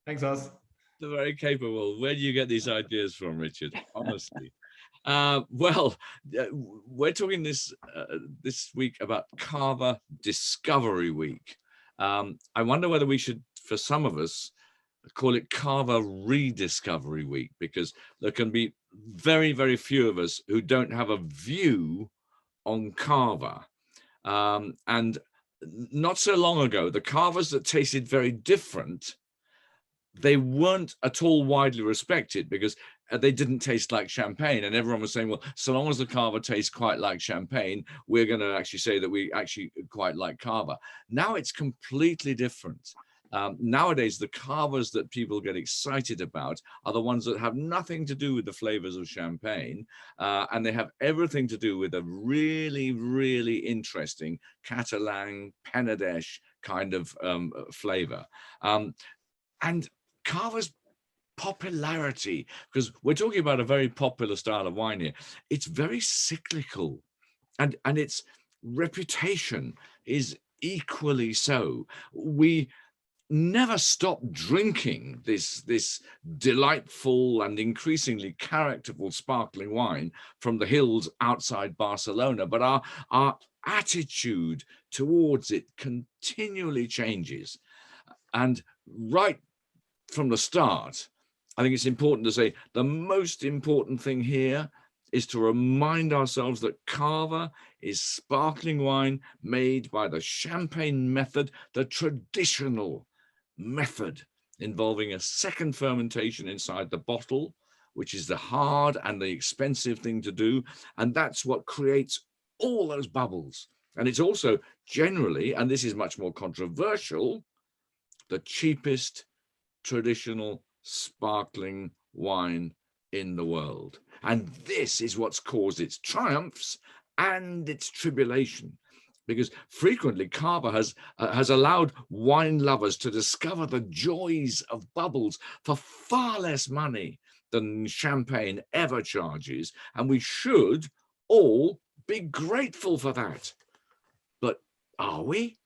Thanks, Oz. They're very capable. Where do you get these ideas from, Richard? Honestly. Well, we're talking this week about Cava Discovery Week. I wonder whether we should, for some of us, call it Cava Rediscovery Week, because there can be very, very few of us who don't have a view on Cava. And not so long ago, the Cavas that tasted very different, they weren't at all widely respected because they didn't taste like champagne. And everyone was saying, well, so long as the Cava tastes quite like champagne, we're going to actually say that we actually quite like Cava. Now it's completely different. Nowadays, the Cavas that people get excited about are the ones that have nothing to do with the flavors of champagne, and they have everything to do with a really, really interesting Catalan, Penedès kind of flavor. And Cava's popularity, because we're talking about a very popular style of wine here, it's very cyclical, and its reputation is equally so. We never stop drinking this delightful and increasingly characterful sparkling wine from the hills outside Barcelona, but our attitude towards it continually changes. And right from the start, I think it's important to say the most important thing here is to remind ourselves that Cava is sparkling wine made by the champagne method, the traditional method involving a second fermentation inside the bottle, which is the hard and the expensive thing to do. And that's what creates all those bubbles. And it's also generally, and this is much more controversial, the cheapest traditional sparkling wine in the world. And this is what's caused its triumphs and its tribulation, because frequently Cava has allowed wine lovers to discover the joys of bubbles for far less money than champagne ever charges, and we should all be grateful for that. But are we?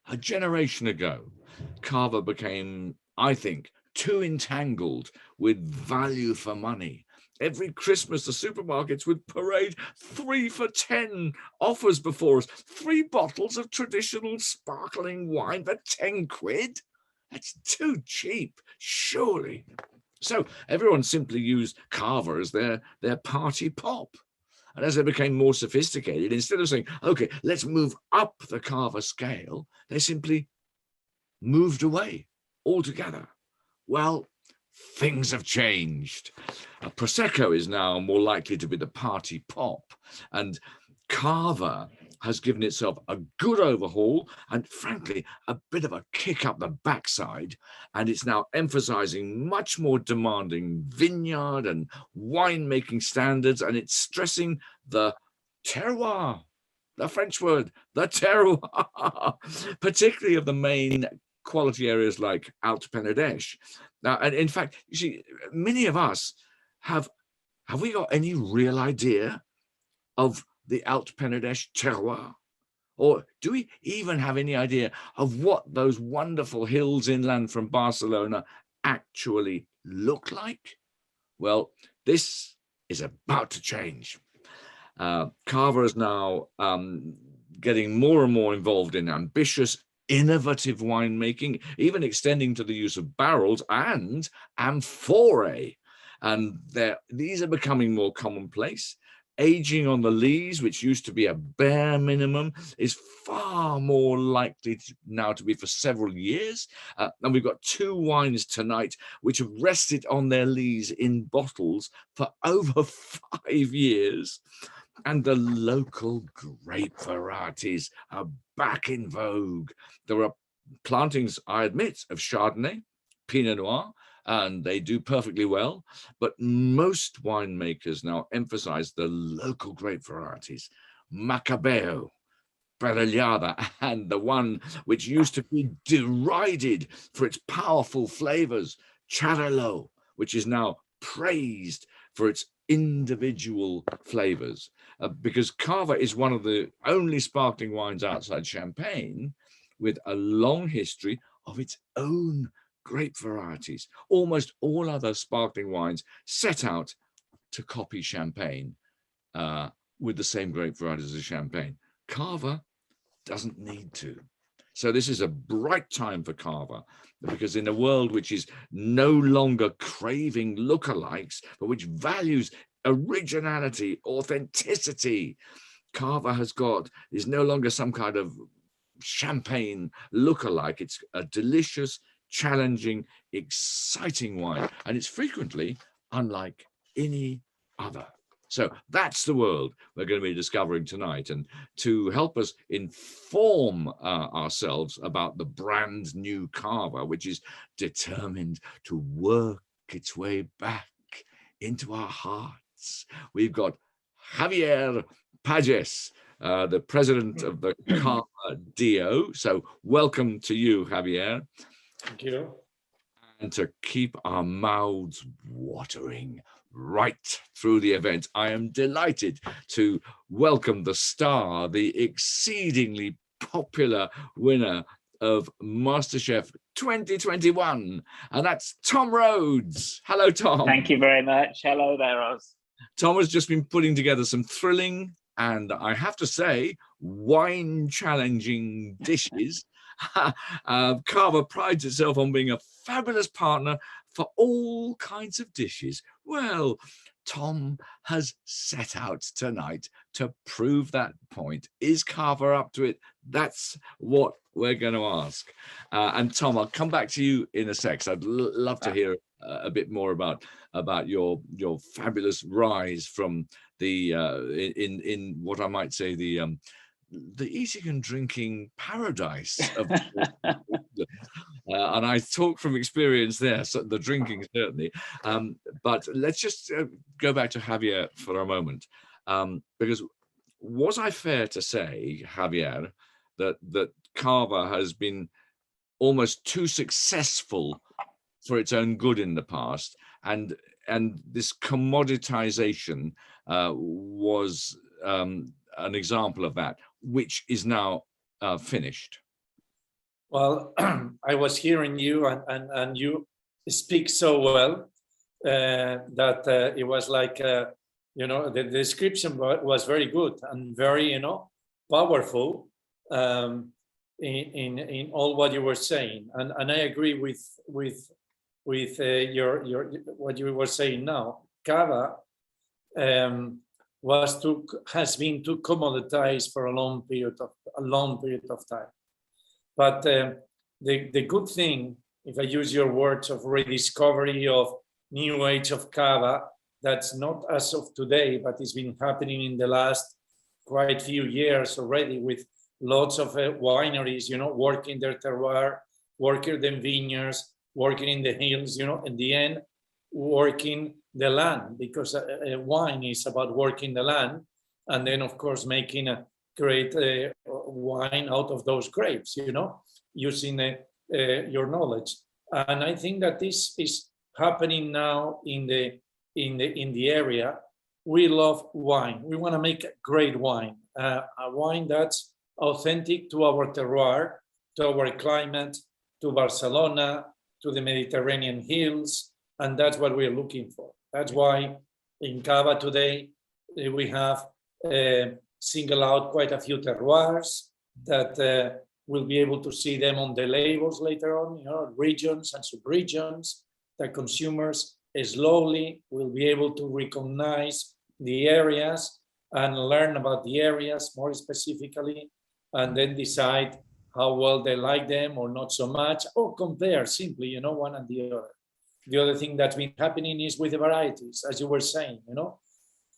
A generation ago, Cava became, I think, too entangled with value for money. Every Christmas, the supermarkets would parade 3 for 10 offers before us. 3 bottles of traditional sparkling wine for 10 quid? That's too cheap, surely. So everyone simply used Cava as their party pop. And as they became more sophisticated, instead of saying, okay, let's move up the Cava scale, they simply moved away altogether. Well, things have changed. Prosecco is now more likely to be the party pop, and Cava has given itself a good overhaul and, frankly, a bit of a kick up the backside, and it's now emphasizing much more demanding vineyard and winemaking standards, and it's stressing the terroir, the French word, the terroir, particularly of the main quality areas like Alto Penedès. Now, and in fact, you see, many of us have we got any real idea of the Alto Penedès terroir? Or do we even have any idea of what those wonderful hills inland from Barcelona actually look like? Well, this is about to change. Cava is now getting more and more involved in ambitious, innovative winemaking, even extending to the use of barrels and amphorae. And these are becoming more commonplace. Aging on the lees, which used to be a bare minimum, is far more likely now to be for several years. And we've got 2 wines tonight which have rested on their lees in bottles for over 5 years. And the local grape varieties are back in vogue. There are plantings, I admit, of Chardonnay, Pinot Noir, and they do perfectly well. But most winemakers now emphasize the local grape varieties, Macabeo, Parellada, and the one which used to be derided for its powerful flavors, Charelot, which is now praised for its individual flavors. Because Cava is one of the only sparkling wines outside Champagne with a long history of its own grape varieties. Almost all other sparkling wines set out to copy champagne with the same grape varieties as champagne. Cava doesn't need to. So this is a bright time for Cava, because in a world which is no longer craving lookalikes, but which values originality, authenticity, Cava is no longer some kind of champagne lookalike. It's a delicious, challenging, exciting wine, and it's frequently unlike any other. So that's the world we're going to be discovering tonight. And to help us inform ourselves about the brand new Cava, which is determined to work its way back into our hearts, we've got Javier Pages, the president of the Cava DO. So welcome to you, Javier. Thank you. And to keep our mouths watering right through the event, I am delighted to welcome the star, the exceedingly popular winner of MasterChef 2021, and that's Tom Rhodes. Hello, Tom. Thank you very much. Hello there, Ross. Tom has just been putting together some thrilling and, I have to say, wine-challenging dishes. Cava prides itself on being a fabulous partner for all kinds of dishes. Well, Tom has set out tonight to prove that point. Is Cava up to it? That's what we're going to ask. And Tom, I'll come back to you in a sec. So I'd love to hear a bit more about your fabulous rise from the in what I might say the eating and drinking paradise of and I talk from experience there, so the drinking certainly, but let's just go back to Javier for a moment, because was I fair to say, Javier, that Cava has been almost too successful for its own good in the past, and this commoditization was an example of that, which is now finished? Well, I was hearing you, and you speak so well that it was like, the description was very good and very, powerful in all what you were saying. And I agree with your what you were saying now. Cava has been too commoditized for a long period of time. But the good thing, if I use your words of rediscovery of new age of Cava, that's not as of today, but it's been happening in the last quite few years already, with lots of wineries, working their terroir, working the vineyards, working in the hills, in the end, working the land, because wine is about working the land, and then of course making a great wine out of those grapes, using your knowledge. And I think that this is happening now in the area. We love wine. We want to make great wine, a wine that's authentic to our terroir, to our climate, to Barcelona, to the Mediterranean hills, and that's what we're looking for. That's why in Cava today we have single out quite a few terroirs that we'll be able to see them on the labels later on, regions and sub-regions, that consumers slowly will be able to recognize the areas and learn about the areas more specifically, and then decide how well they like them or not so much, or compare simply, one and the other. The other thing that's been happening is with the varieties, as you were saying,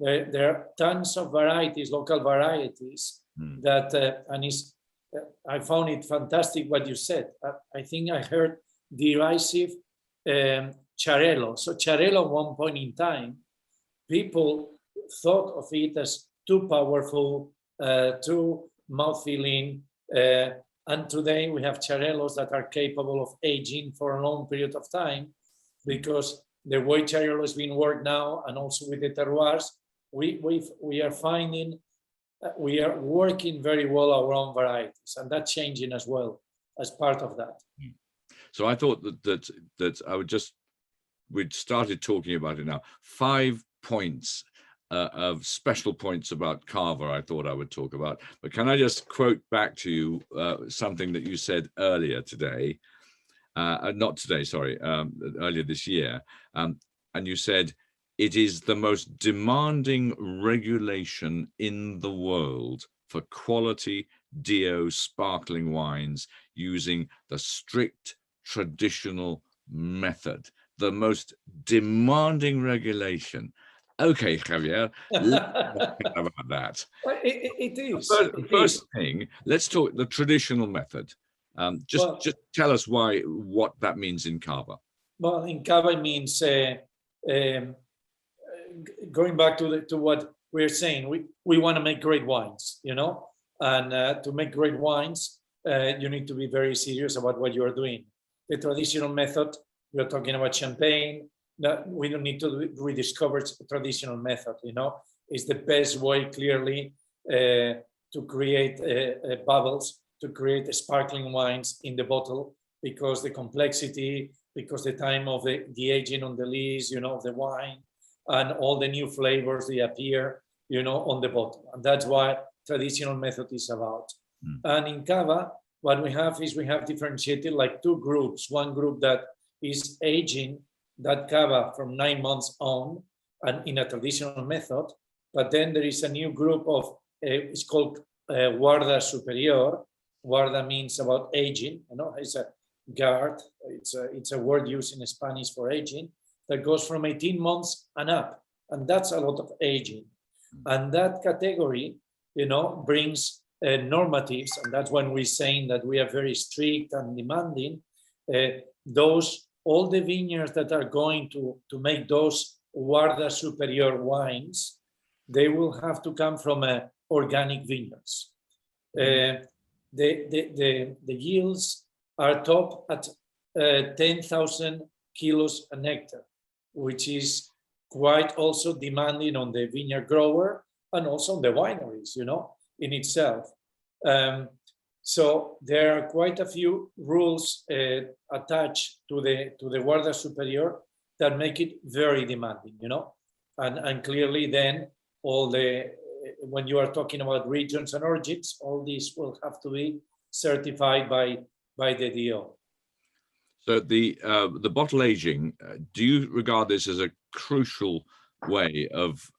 there are tons of varieties, local varieties that, I found it fantastic what you said. I think I heard derisive Charello. So Charello, at one point in time, people thought of it as too powerful, too mouth-filling, and today we have Charellos that are capable of aging for a long period of time, because the way Charello has been worked now, and also with the terroirs, we are finding we are working very well our own varieties, and that's changing as well as part of that. So I thought that I would we'd started talking about it now. 5 points of special points about Cava I thought I would talk about. But can I just quote back to you something that you said earlier today? Not today, sorry, earlier this year. And you said, it is the most demanding regulation in the world for quality DO sparkling wines using the strict traditional method. The most demanding regulation. Okay, Javier, let's talk about that. It is. First thing, let's talk the traditional method. Just tell us what that means in Cava. Well, in Cava it means going back to what we're saying. We want to make great wines, and to make great wines, you need to be very serious about what you are doing. The traditional method, we're talking about champagne. That we don't need to rediscover the traditional method. It's the best way, clearly, to create bubbles, to create sparkling wines in the bottle, because the complexity, because the time of the aging on the lees, of the wine, and all the new flavors they appear, on the bottle. And that's what traditional method is about. And in Cava, what we have is we have differentiated like 2 groups. One group that is aging that Cava from 9 months on, and in a traditional method. But then there is a new group of, it's called Guarda Superior. Guarda means about aging, it's a guard. It's a word used in Spanish for aging, that goes from 18 months and up. And that's a lot of aging. And that category, brings normatives. And that's when we're saying that we are very strict and demanding. All the vineyards that are going to make those Guarda Superior wines, they will have to come from organic vineyards. The yields are top at 10,000 kilos an hectare, which is quite also demanding on the vineyard grower and also on the wineries, in itself. So there are quite a few rules attached to the Guarda Superior that make it very demanding, and clearly then when you are talking about regions and origins, all these will have to be certified by the DO. So the bottle aging, do you regard this as a crucial way of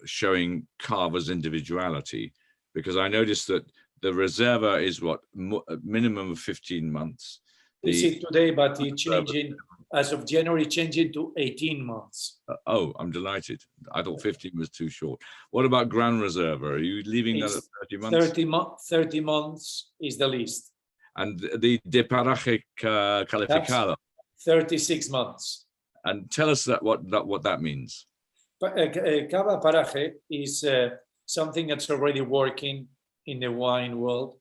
showing Cava's individuality? Because I noticed that the Reserva is what, minimum of 15 months. We see it today, but it's changing as of January, changing to 18 months. Oh, I'm delighted. I thought 15 was too short. What about Gran Reserva? Are you leaving that at 30 months? 30 months is the least. And the De Paraje Calificado? 36 months. And tell us what that means. Cava Paraje is something that's already working in the wine world.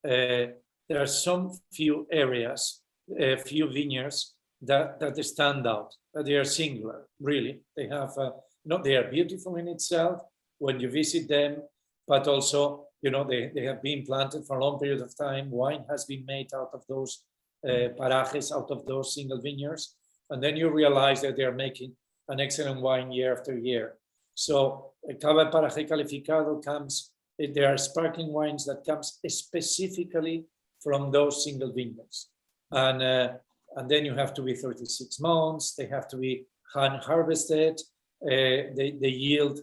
There are some few areas, few vineyards that stand out, that they are singular, really. They have, they are beautiful in itself when you visit them, but also, they have been planted for a long period of time. Wine has been made out of those parajes, out of those single vineyards. And then you realize that they're making an excellent wine year after year. So Cava Paraje Calificado there are sparkling wines that comes specifically from those single vineyards. And then you have to be 36 months. They have to be hand harvested. The yield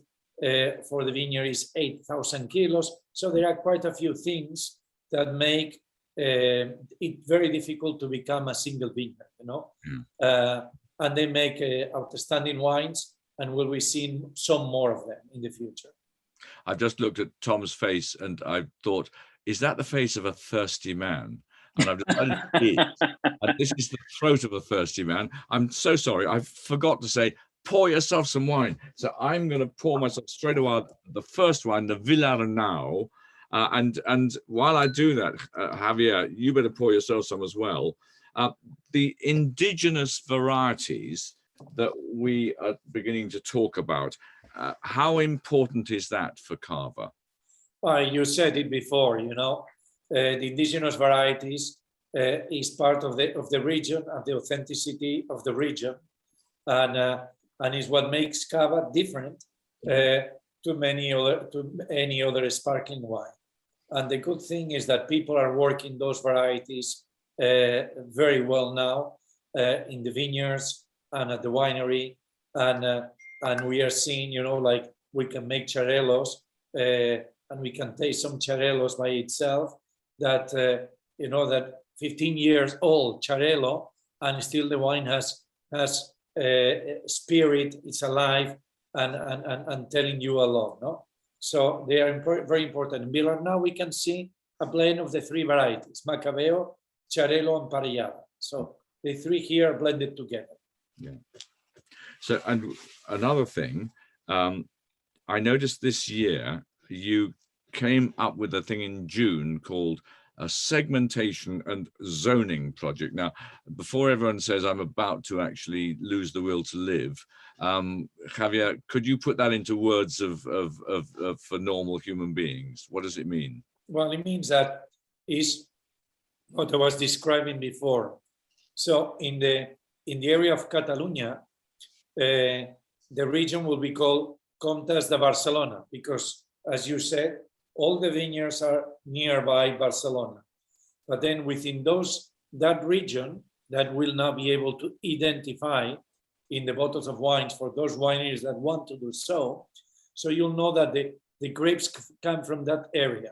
for the vineyard is 8,000 kilos. So there are quite a few things that make it very difficult to become a single vineyard, and they make outstanding wines, and we'll be seeing some more of them in the future. I've just looked at Tom's face and I thought, is that the face of a thirsty man? And I've just and this is the throat of a thirsty man. I'm so sorry. I forgot to say, pour yourself some wine. So I'm going to pour myself straight away the first wine, the Villarnau. And while I do that, Javier, you better pour yourself some as well. The indigenous varieties that we are beginning to talk about, how important is that for Cava? You said it before, the indigenous varieties is part of the region and the authenticity of the region, and is what makes Cava different to any other sparkling wine. And the good thing is that people are working those varieties very well now in the vineyards and at the winery, and we are seeing, like we can make charelos, and we can taste some charelos by itself that that 15 years old charelo, and still the wine has spirit, it's alive, and telling you a lot, no? So they are very important. In Villarnau, we can see a blend of the three varieties: Macabeo, Charelo, and Parellada. So the three here are blended together. Yeah. So, and another thing, I noticed this year you came up with a thing in June called a segmentation and zoning project. Now, before everyone says I'm about to actually lose the will to live, Javier, could you put that into words of for normal human beings? What does it mean? Well, it means that is what I was describing before. So in the area of Catalonia, the region will be called Comtes de Barcelona, because, as you said, all the vineyards are nearby Barcelona. But then within that region, that will now be able to identify in the bottles of wines for those wineries that want to do so. So you'll know that the grapes come from that area.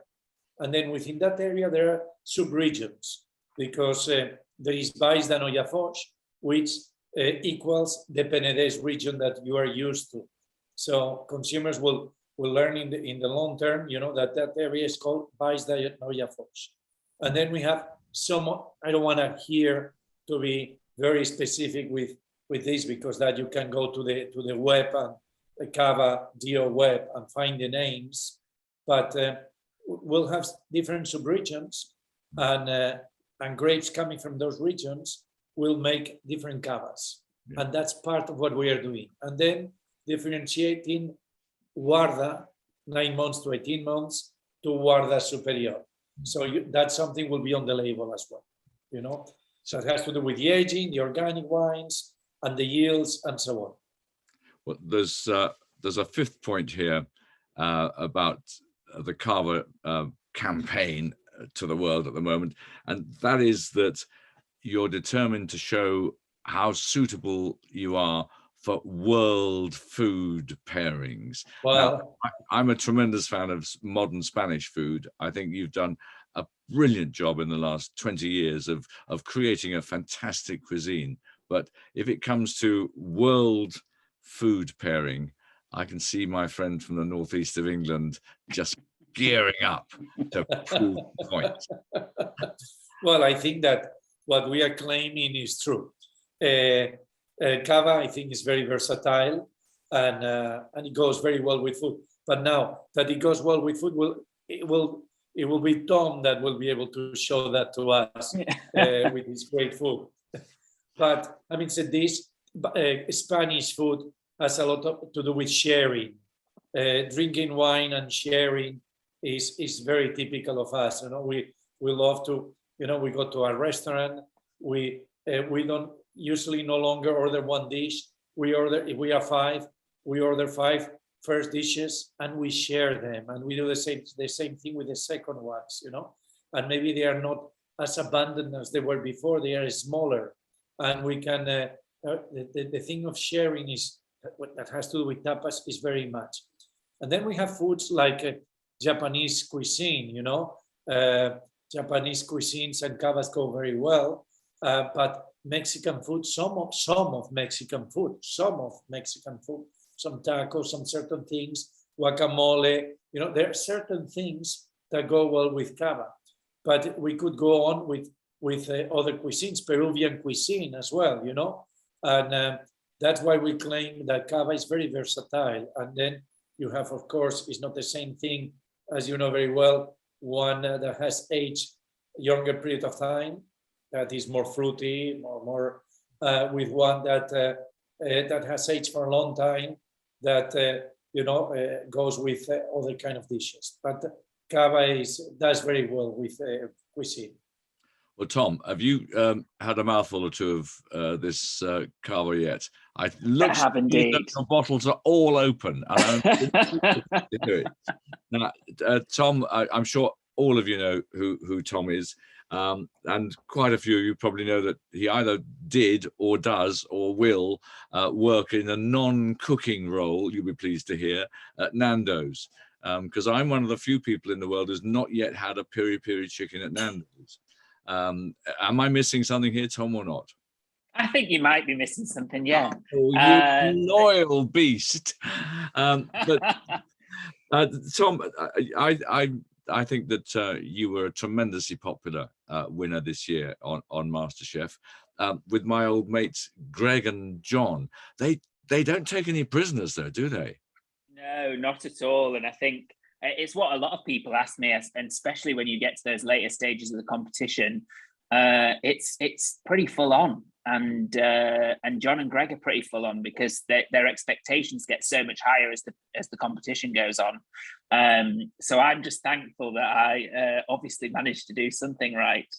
And then within that area, there are sub-regions, because there is Baix de Noia-Foix, which equals the Penedès region that you are used to. So consumers will learn in the long term, that area is called Baix de Noia-Foix. And then we have I don't want to here to be very specific with this, because that you can go to the web and the Cava DO web and find the names, but we'll have different subregions, and grapes coming from those regions will make different Cavas. Yeah. And that's part of what we are doing. And then differentiating Guarda 9 months to 18 months to Guarda Superior. So that's something will be on the label as well, So it has to do with the aging, the organic wines, and the yields, and so on. Well, there's a fifth point here about the Cava campaign to the world at the moment, and that is that you're determined to show how suitable you are for world food pairings. Well, now, I'm a tremendous fan of modern Spanish food. I think you've done a brilliant job in the last 20 years of creating a fantastic cuisine. But if it comes to world food pairing, I can see my friend from the northeast of England just gearing up to prove the point. Well, I think that what we are claiming is true. Cava, I think, is very versatile, and it goes very well with food. But now that it goes well with food, it will be Tom that will be able to show that to us with his great food. But having said this, Spanish food has a lot to do with sharing. Drinking wine and sharing is very typical of us. We love to, we go to a restaurant. We don't usually no longer order one dish. If we are five, we order 5 first dishes and we share them, and we do the same thing with the second ones. And maybe they are not as abundant as they were before. They are smaller, and we can. The thing of sharing is that has to do with tapas is very much. And then we have foods like Japanese cuisine. Japanese cuisines and Cavas go very well, but Mexican food, some of Mexican food, some tacos, some certain things, guacamole, there are certain things that go well with Cava. But we could go on with other cuisines, Peruvian cuisine as well, and that's why we claim that Cava is very versatile. And then you have, of course, it's not the same thing, as you know very well, one that has aged younger period of time, that is more fruity, more with one that has aged for a long time, that goes with other kind of dishes. But Cava does very well with cuisine. Well, Tom, have you had a mouthful or two of this Cava yet? I have indeed. The bottles are all open, and I'm to do it. Now, Tom, I'm sure all of you know who Tom is, and quite a few of you probably know that he either did or does or will work in a non-cooking role, you'll be pleased to hear, at Nando's. Because I'm one of the few people in the world who's not yet had a peri-peri chicken at Nando's. Am I missing something here, Tom, or not? I think you might be missing something, yeah. Oh, you loyal beast. But Tom, I think that you were a tremendously popular winner this year on MasterChef with my old mates Greg and John. They don't take any prisoners, though, do they? No, not at all. And I think it's what a lot of people ask me, and especially when you get to those later stages of the competition, it's pretty full on. And John and Greg are pretty full on because their expectations get so much higher as the competition goes on. So I'm just thankful that I obviously managed to do something right.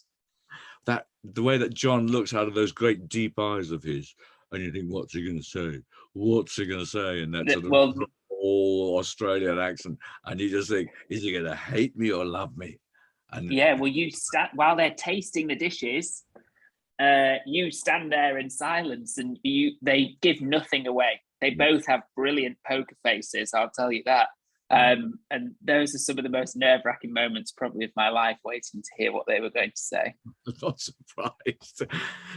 That the way that John looks out of those great deep eyes of his, and you think, what's he going to say? What's he going to say? And that's all Australian accent, and you just think, is he going to hate me or love me? And yeah, well, you while they're tasting the dishes, you stand there in silence, and they give nothing away. They both have brilliant poker faces, I'll tell you that. And those are some of the most nerve-wracking moments probably of my life, waiting to hear what they were going to say. I'm not surprised.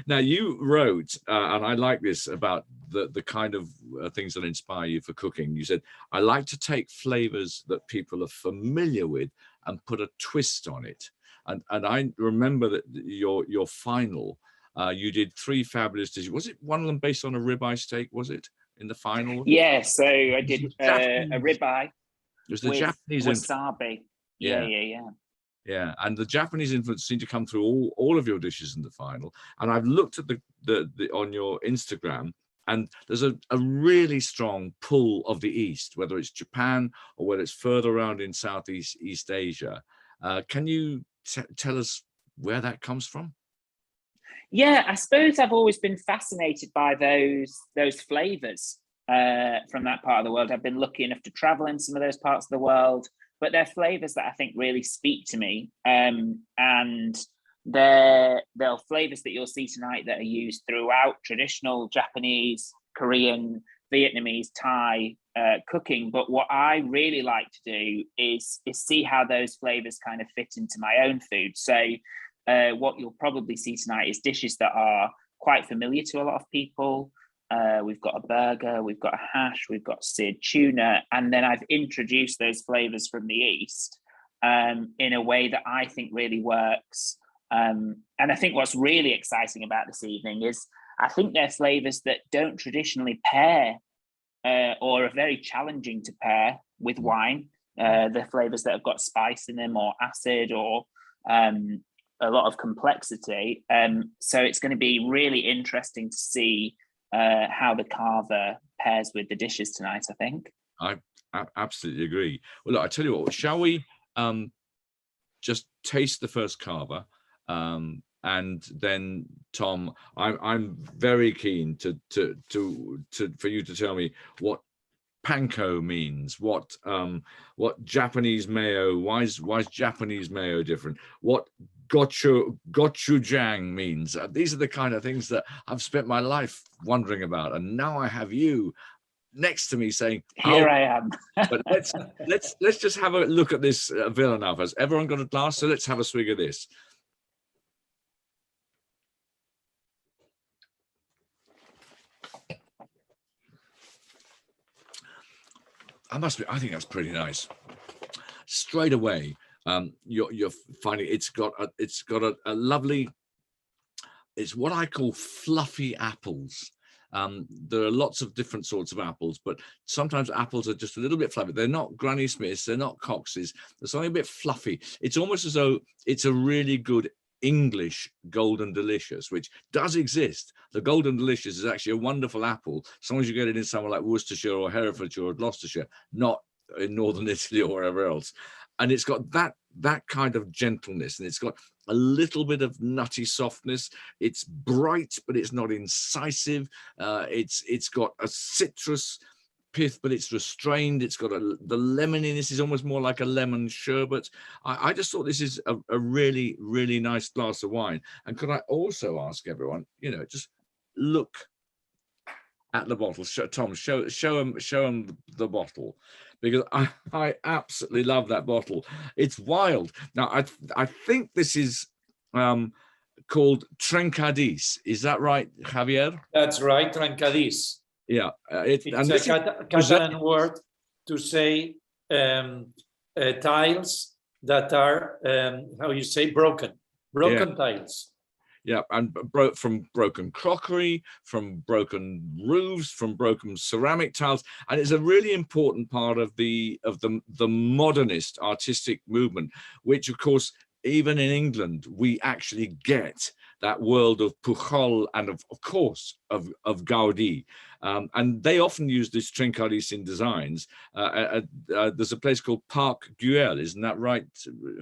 Now, you wrote, and I like this about the kind of things that inspire you for cooking. You said, I like to take flavors that people are familiar with and put a twist on it. And I remember that your final, you did 3 fabulous dishes. Was it one of them based on a ribeye steak, was it, in the final? Yeah, so I did a ribeye. It was the Japanese wasabi. Yeah. And the Japanese influence seemed to come through all of your dishes in the final. And I've looked at the on your Instagram, and there's a really strong pull of the East, whether it's Japan or whether it's further around in East Asia. Can you tell us where that comes from? Yeah, I suppose I've always been fascinated by those flavors from that part of the world. I've been lucky enough to travel in some of those parts of the world, but they're flavors that I think really speak to me. And they're flavors that you'll see tonight that are used throughout traditional Japanese, Korean, Vietnamese, Thai cooking. But what I really like to do is see how those flavors kind of fit into my own food. So what you'll probably see tonight is dishes that are quite familiar to a lot of people. We've got a burger, we've got a hash, we've got seared tuna, and then I've introduced those flavors from the East in a way that I think really works. And I think what's really exciting about this evening is I think they're flavors that don't traditionally pair or are very challenging to pair with wine. The flavors that have got spice in them or acid or a lot of complexity. So it's going to be really interesting to see how the Cava pairs with the dishes tonight, I think. I absolutely agree. Well, look, I tell you what, shall we just taste the first Cava, and then Tom, I'm very keen to for you to tell me what panko means, what Japanese mayo, why is Japanese mayo different, what gochujang means. These are the kind of things that I've spent my life wondering about, and now I have you next to me saying, here I am. But let's just have a look at this Villanova. Has everyone got a glass? So let's have a swig of this. I think that's pretty nice. Straight away, you're finding it's got a lovely, it's what I call fluffy apples. There are lots of different sorts of apples, but sometimes apples are just a little bit fluffy. They're not Granny Smiths, they're not Coxes. There's something a bit fluffy. It's almost as though it's a really good English Golden Delicious, which does exist. The Golden Delicious is actually a wonderful apple, as long as you get it in somewhere like Worcestershire or Herefordshire or Gloucestershire, not in northern Italy or wherever else. And it's got that kind of gentleness, and it's got a little bit of nutty softness. It's bright, but it's not incisive. It's got a citrus pith, but it's restrained. It's got the lemoniness is almost more like a lemon sherbet. I just thought this is a really, really nice glass of wine. And could I also ask everyone, just look at the bottle. Tom, show them the bottle, because I absolutely love that bottle. It's wild. Now I think this is called Trencadís. Is that right, Javier? That's right, Trencadís. Yeah, it's a Catalan word to say tiles that are broken tiles. Yeah, and from broken crockery, from broken roofs, from broken ceramic tiles, and it's a really important part of the modernist artistic movement, which of course even in England we actually get that world of Pujol and of course of Gaudí, and they often use this Trencadís in designs. There's a place called Park Güell, isn't that right,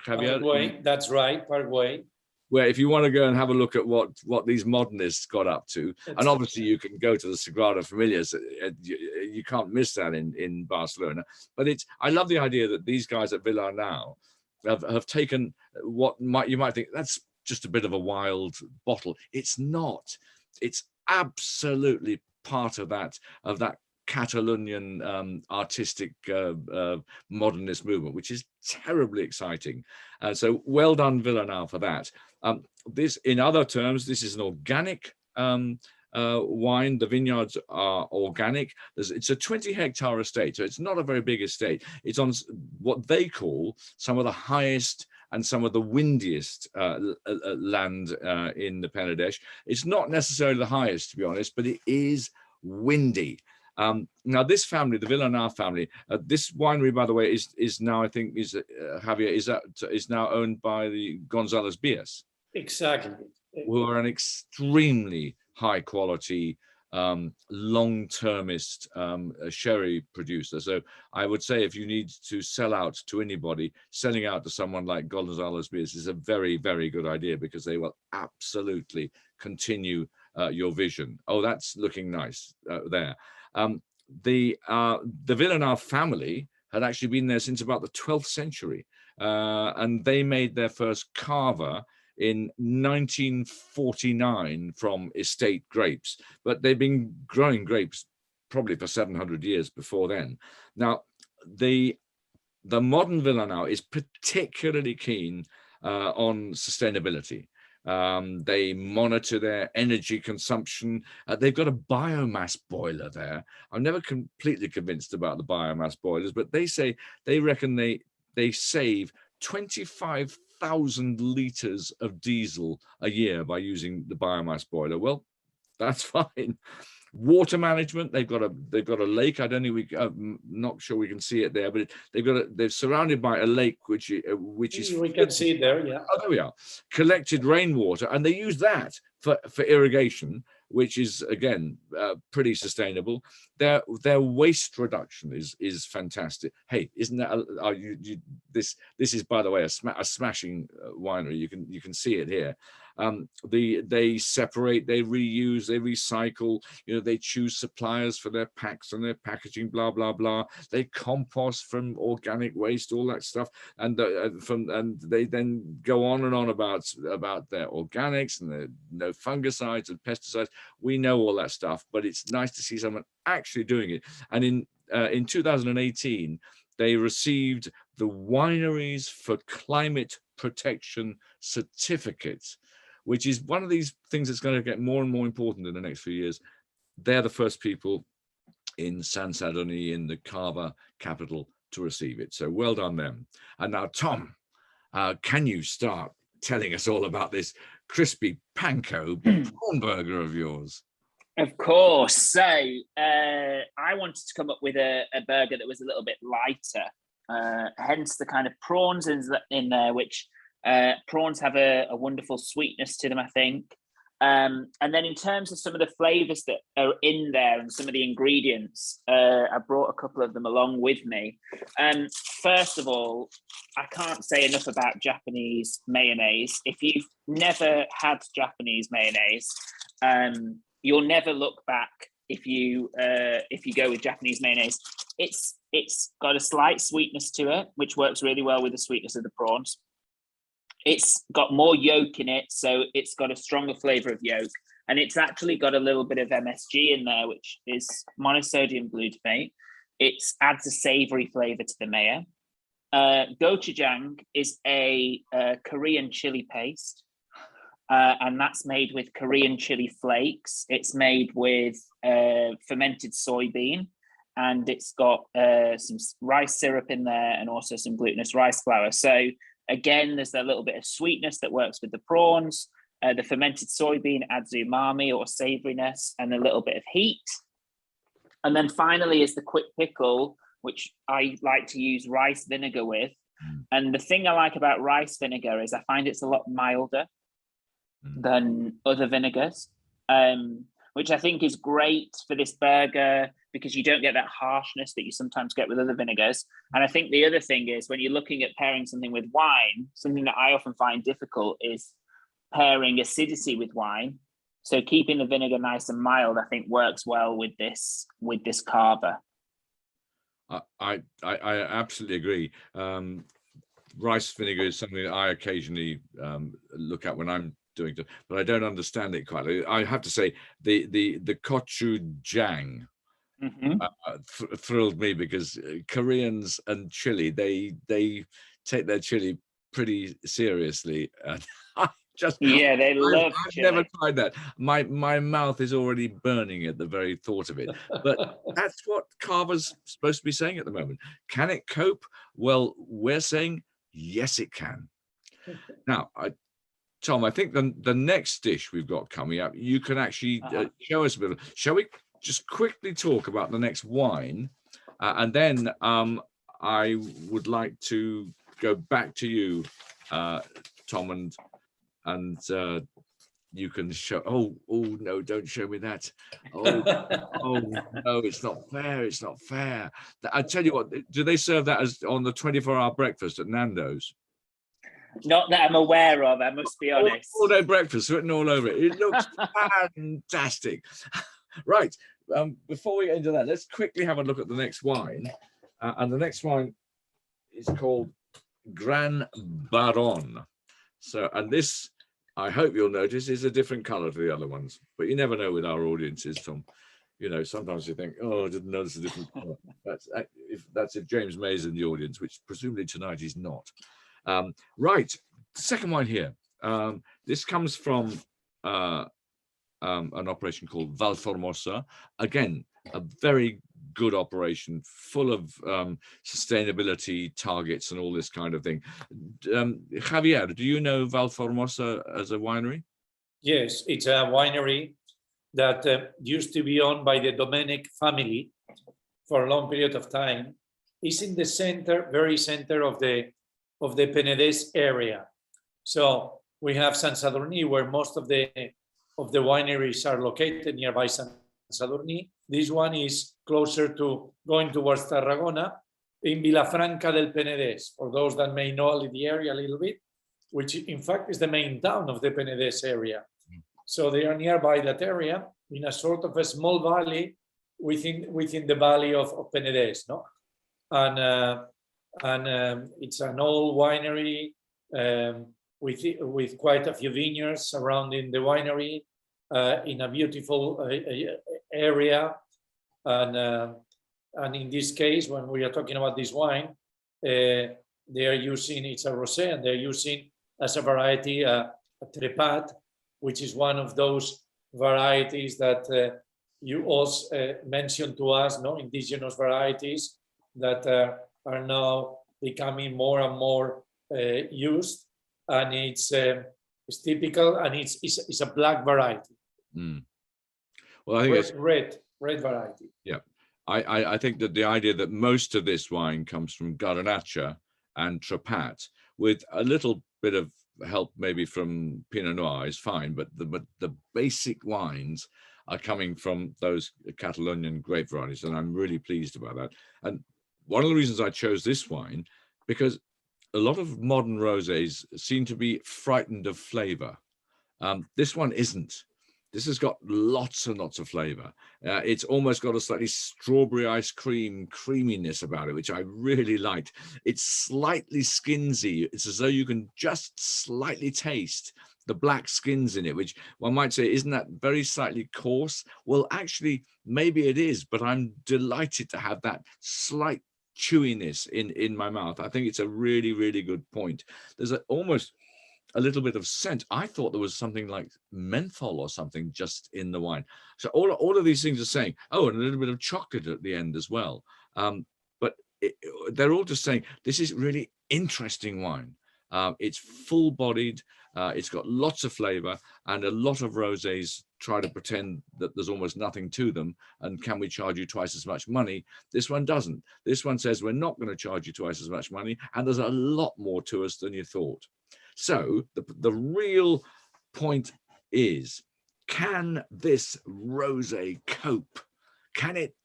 Javier? Parkway, that's right, Parkway. Where if you want to go and have a look at what these modernists got up to, and obviously you can go to the Sagrada Familia, so you can't miss that in Barcelona. But I love the idea that these guys at Villarnau have taken what you might think that's just a bit of a wild bottle. It's not. It's absolutely part of that Catalonian artistic modernist movement, which is terribly exciting. So well done, Villarnau, for that. This, in other terms, this is an organic wine. The vineyards are organic. It's a 20-hectare estate, so it's not a very big estate. It's on what they call some of the highest and some of the windiest land in the Penedès. It's not necessarily the highest, to be honest, but it is windy. Now this family, the Villarnau family, this winery, by the way, is now, I think, Javier, is now owned by the Gonzalez Bias. Exactly. Who are an extremely high quality, long-termist sherry producer. So I would say if you need to sell out to anybody, selling out to someone like Gonzalez Bias is a very, very good idea, because they will absolutely continue your vision. Oh, that's looking nice there. The Villarnau family had actually been there since about the 12th century, and they made their first Cava in 1949 from estate grapes, but they've been growing grapes probably for 700 years before then. Now, the modern Villarnau is particularly keen on sustainability. They monitor their energy consumption. They've got a biomass boiler there. I'm never completely convinced about the biomass boilers, but they reckon they save 25,000 liters of diesel a year by using the biomass boiler. Well, that's fine. Water management, they've got a lake. I don't think I'm not sure we can see it there, but they're surrounded by a lake which is we can see it there. Yeah. Oh, there we are. Collected rainwater, and they use that for irrigation, which is again pretty sustainable. Their waste reduction is fantastic. Hey, isn't that this is, by the way, a smashing winery. You can see it here. They separate, they reuse, they recycle. They choose suppliers for their packs and their packaging. Blah blah blah. They compost from organic waste, all that stuff, and they then go on and on about their organics and their no fungicides and pesticides. We know all that stuff, but it's nice to see someone actually doing it. And in 2018, they received the Wineries for Climate Protection certificates, which is one of these things that's going to get more and more important in the next few years. They're the first people in Sant-Sadurní, in the Cava capital, to receive it. So well done them. And now, Tom, can you start telling us all about this crispy panko prawn burger of yours? Of course. So I wanted to come up with a burger that was a little bit lighter, hence the kind of prawns in there, which prawns have a wonderful sweetness to them, I think. And then in terms of some of the flavors that are in there and some of the ingredients, I brought a couple of them along with me. First of all, I can't say enough about Japanese mayonnaise. If you've never had Japanese mayonnaise, you'll never look back if you go with Japanese mayonnaise. It's got a slight sweetness to it, which works really well with the sweetness of the prawns. It's got more yolk in it, so it's got a stronger flavor of yolk. And it's actually got a little bit of MSG in there, which is monosodium glutamate. It adds a savory flavor to the mayo. Gochujang is a Korean chili paste, and that's made with Korean chili flakes. It's made with fermented soybean, and it's got some rice syrup in there and also some glutinous rice flour. So again, there's a little bit of sweetness that works with the prawns. The fermented soybean adds umami or savoriness and a little bit of heat. And then finally is the quick pickle, which I like to use rice vinegar with. And the thing I like about rice vinegar is I find it's a lot milder than other vinegars, which I think is great for this burger because you don't get that harshness that you sometimes get with other vinegars. And I think the other thing is when you're looking at pairing something with wine, something that I often find difficult is pairing acidity with wine. So keeping the vinegar nice and mild, I think works well with this Cava. I absolutely agree. Rice vinegar is something that I occasionally look at when I'm doing it, but I don't understand it quite. I have to say the Gochujang thrilled me because Koreans and chili, they take their chili pretty seriously. And they love I've chili. never tried that. My mouth is already burning at the very thought of it. But that's what Cava's supposed to be saying at the moment. Can it cope? Well, we're saying yes, it can. Now, Tom, I think the next dish we've got coming up, you can actually show us a bit. Shall we just quickly talk about the next wine, and then I would like to go back to you, Tom, and you can show. Oh no! Don't show me that. Oh no! It's not fair. It's not fair. I tell you what. Do they serve that as on the 24-hour breakfast at Nando's? Not that I'm aware of, I must be honest. All day breakfast written all over it. It looks fantastic. Right. Before we get into that, let's quickly have a look at the next wine. And the next wine is called Gran Baron. So, and this, I hope you'll notice, is a different color to the other ones. But you never know with our audiences, Tom. You know, sometimes you think, oh, I didn't notice a different color. That's if James May's in the audience, which presumably tonight he's not. Right, second wine here. This comes from an operation called Valformosa. Again, a very good operation, full of sustainability targets and all this kind of thing. Javier, do you know Valformosa as a winery? Yes, it's a winery that used to be owned by the Domenic family for a long period of time. It's in the center, very center of the Penedès area. So we have San Sadurní, where most of the wineries are located nearby San Sadurní. This one is closer to going towards Tarragona in Vilafranca del Penedès, for those that may know the area a little bit, which in fact is the main town of the Penedès area. So they are nearby that area in a sort of a small valley within the valley of Penedès, no? And it's an old winery with quite a few vineyards surrounding the winery in a beautiful area. And in this case, when we are talking about this wine, they are using, it's a rosé, and they're using as a variety a Trepat, which is one of those varieties that you also mentioned to us, no, indigenous varieties that are now becoming more and more used, and it's typical, and it's a black variety. Well, I think it's red variety. Yeah, I think that the idea that most of this wine comes from Garnacha and Trepat, with a little bit of help maybe from Pinot Noir is fine, but the basic wines are coming from those Catalonian grape varieties, and I'm really pleased about that. And one of the reasons I chose this wine, because a lot of modern rosés seem to be frightened of flavor. This one isn't. This has got lots and lots of flavor. It's almost got a slightly strawberry ice cream creaminess about it, which I really liked. It's slightly skinsy. It's as though you can just slightly taste the black skins in it, which one might say, isn't that very slightly coarse? Well, actually, maybe it is, but I'm delighted to have that slight chewiness in my mouth. I think it's a really, really good point. There's almost a little bit of scent. I thought there was something like menthol or something just in the wine. So all of these things are saying, oh, and a little bit of chocolate at the end as well. But they're all just saying, this is really interesting wine. It's full-bodied. It's got lots of flavor, and a lot of rosés try to pretend that there's almost nothing to them. And can we charge you twice as much money? This one doesn't. This one says we're not going to charge you twice as much money, and there's a lot more to us than you thought. So the real point is, can this rosé cope? Can it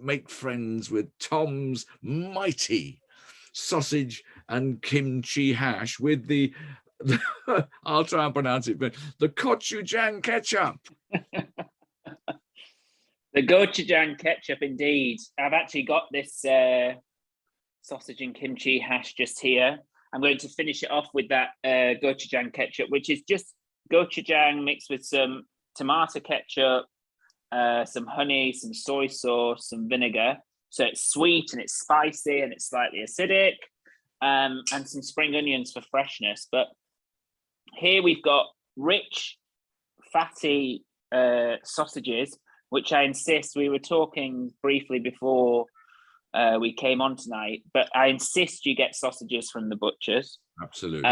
make friends with Tom's mighty sausage and kimchi hash with the I'll try and pronounce it, but the Gochujang ketchup? The Gochujang ketchup, indeed. I've actually got this sausage and kimchi hash just here. I'm going to finish it off with that Gochujang ketchup, which is just Gochujang mixed with some tomato ketchup, some honey, some soy sauce, some vinegar. So it's sweet and it's spicy and it's slightly acidic, and some spring onions for freshness. But here we've got rich, fatty sausages, which I insist, we were talking briefly before we came on tonight, but I insist you get sausages from the butchers. Absolutely.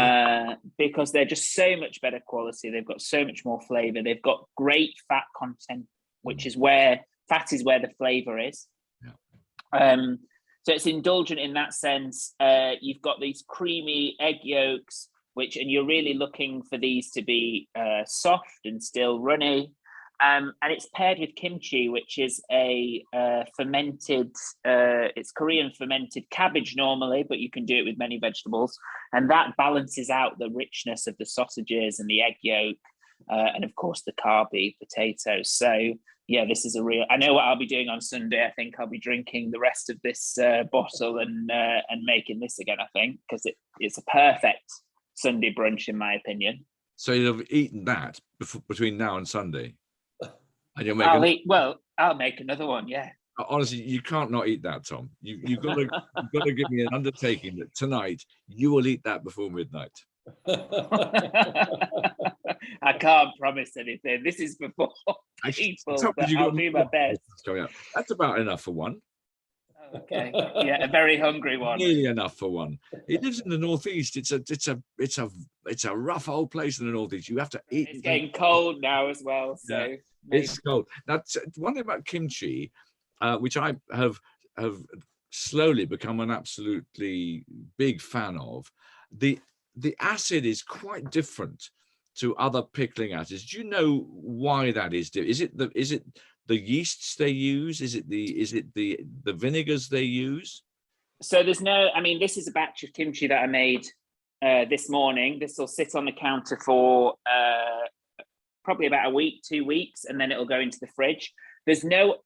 Because they're just so much better quality. They've got so much more flavor. They've got great fat content, which is where fat is where the flavor is. Yeah. So it's indulgent in that sense. You've got these creamy egg yolks, and you're really looking for these to be soft and still runny. And it's paired with kimchi, which is a fermented, it's Korean fermented cabbage normally, but you can do it with many vegetables. And that balances out the richness of the sausages and the egg yolk, and of course the carby potatoes. So yeah, this is I know what I'll be doing on Sunday. I think I'll be drinking the rest of this bottle and making this again, I think, because it's a perfect Sunday brunch, in my opinion. So you'll have eaten that between now and Sunday? And you'll make I'll make another one, yeah. Honestly, you can't not eat that, Tom. You've got to give me an undertaking that tonight you will eat that before midnight. I can't promise anything. This is before people, but I'll do my best. That's about enough for one. Okay, yeah, a very hungry one. Nearly enough for one. He lives in the northeast. It's a rough old place in the northeast. You have to eat. It's getting cold now as well, so yeah, it's cold. Now, one thing about kimchi, which I have slowly become an absolutely big fan of, the acid is quite different to other pickling acids. Do you know why that is? Is it the yeasts they use? Is it the vinegars they use? So there's no, I mean, this is a batch of kimchi that I made this morning. This will sit on the counter for probably about a week, 2 weeks, and then it'll go into the fridge. There's no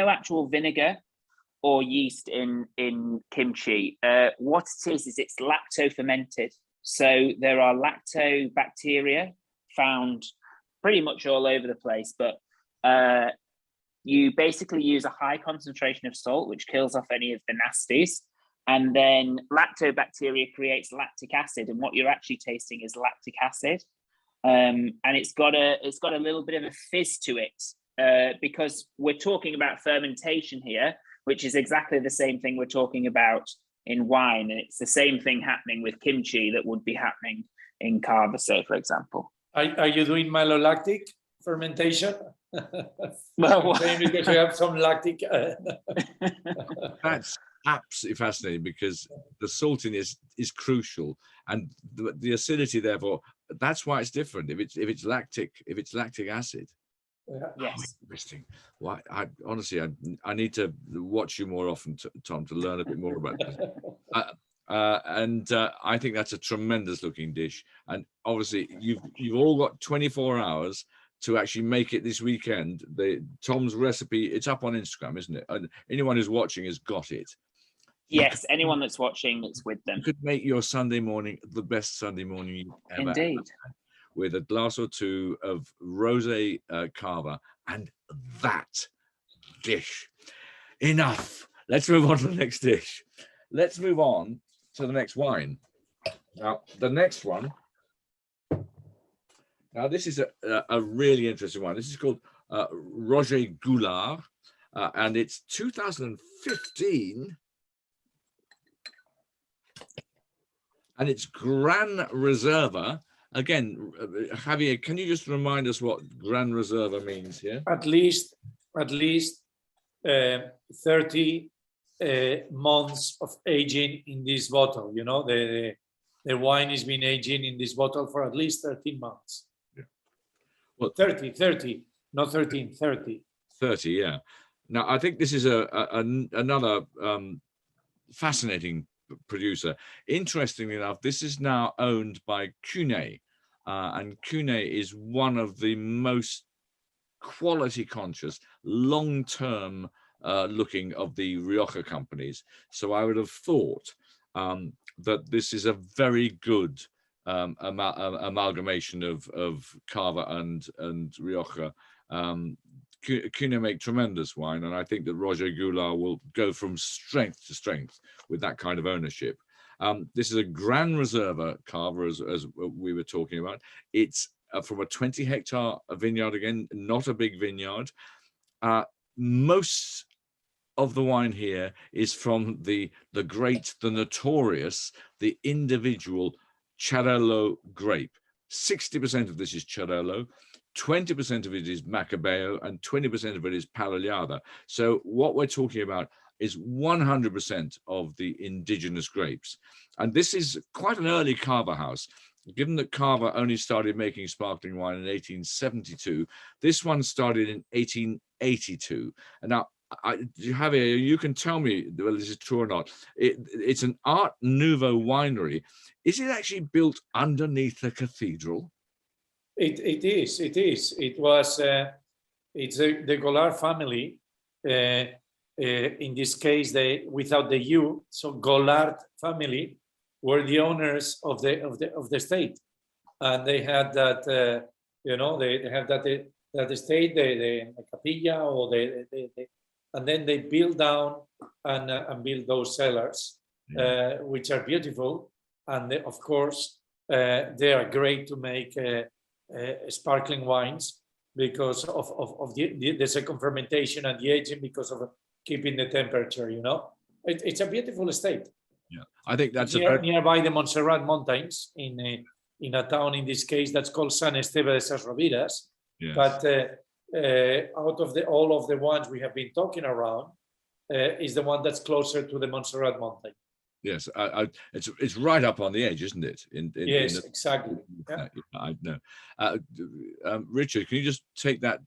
actual vinegar or yeast in kimchi. What it is it's lacto fermented. So there are lactobacteria found pretty much all over the place, but you basically use a high concentration of salt, which kills off any of the nasties. And then lactobacteria creates lactic acid. And what you're actually tasting is lactic acid. And it's got a little bit of a fizz to it, because we're talking about fermentation here, which is exactly the same thing we're talking about in wine. And it's the same thing happening with kimchi that would be happening in Cava, say, for example. Are you doing malolactic fermentation? Well, because you have some lactic. absolutely fascinating because the saltiness is crucial, and the acidity, therefore, that's why it's different. If it's lactic acid. Yeah. Yes. Interesting. Well, I honestly, I need to watch you more often, Tom, to learn a bit more about this. And I think that's a tremendous looking dish. And obviously, you've all got 24 hours to actually make it this weekend. Tom's recipe, it's up on Instagram, isn't it? And anyone who's watching has got it. Yes, anyone that's watching, it's with them. You could make your Sunday morning the best Sunday morning you've ever Indeed. had, with a glass or two of rosé Cava and that dish. Enough. Let's move on to the next dish. Let's move on to the next wine. Now, the next one. Now, this is a really interesting one. This is called Roger Goulard, and it's 2015. And it's Gran Reserva. Again, Javier, can you just remind us what Gran Reserva means here? At least 30 months of aging in this bottle. You know, the wine has been aging in this bottle for at least 13 months. Yeah. Well, 30, not 13, 30. 30, yeah. Now, I think this is another fascinating producer. Interestingly enough, this is now owned by Cune, and Cune is one of the most quality conscious, long-term looking of the Rioja companies. So I would have thought that this is a very good amalgamation of Cava and Rioja. Cune make tremendous wine, and I think that Roger Goulard will go from strength to strength with that kind of ownership. This is a Gran Reserva Cava, as we were talking about. It's from a 20-hectare vineyard, again, not a big vineyard. Most of the wine here is from the great, the notorious, the individual Xarel·lo grape. 60% of this is Xarel·lo. 20% of it is Macabeo, and 20% of it is Parellada. So what we're talking about is 100% of the indigenous grapes. And this is quite an early Cava house. Given that Cava only started making sparkling wine in 1872, this one started in 1882. And now, Javier, you can tell me whether this is true or not. It's an Art Nouveau winery. Is it actually built underneath a cathedral? It is. It was. It's the Goulard family. In this case, they without the U. So Goulard family were the owners of the estate, and they had that. They have that estate, the capilla, or and then they build down and build those cellars, which are beautiful, and of course they are great to make. Sparkling wines because of the second fermentation and the aging, because of keeping the temperature. It's a beautiful estate. Yeah, I think that's nearby the Montserrat Mountains in a town, in this case, that's called San Esteve de Sas Roviras. Yes. But out of all of the ones we have been talking around, is the one that's closer to the Montserrat Mountain. Yes, it's right up on the edge, isn't it? Yes, exactly. Yeah. I know. Richard, can you just take that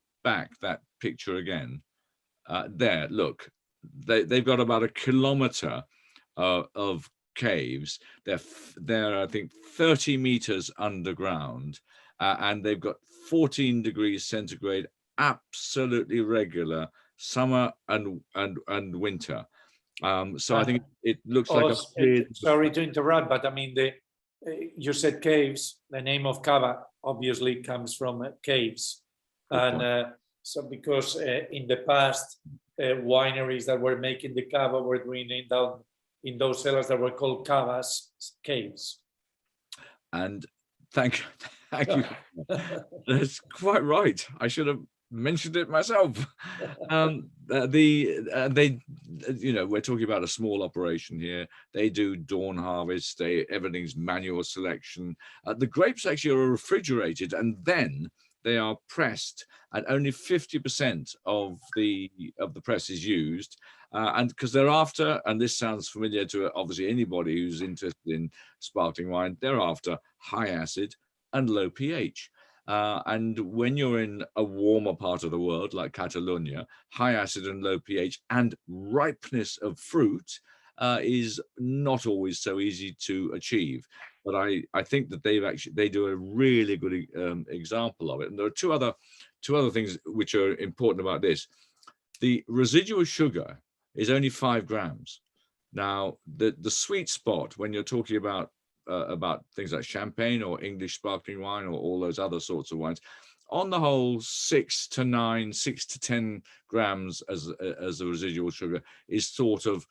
picture again? There, look, they've got about a kilometer of caves. They're I think 30 meters underground, and they've got 14 degrees centigrade, absolutely regular summer and winter. So I think it looks like sorry to interrupt, but I mean, you said caves. The name of Cava obviously comes from caves. And so because in the past, wineries that were making the Cava were doing it down in those cellars that were called Cavas, caves. And thank you. That's quite right. I should have mentioned it myself. We're talking about a small operation here. They do dawn harvest. Everything's manual selection. The grapes actually are refrigerated and then they are pressed, and only 50% of the press is used. And because they're after, and this sounds familiar to obviously anybody who's interested in sparkling wine, they're after high acid and low pH. And when you're in a warmer part of the world, like Catalonia, high acid and low pH and ripeness of fruit is not always so easy to achieve. But I think that they do a really good example of it. And there are two other things which are important about this. The residual sugar is only 5 grams. Now, the sweet spot when you're talking about things like champagne or English sparkling wine or all those other sorts of wines, on the whole, 6 to 10 grams as a residual sugar is sort of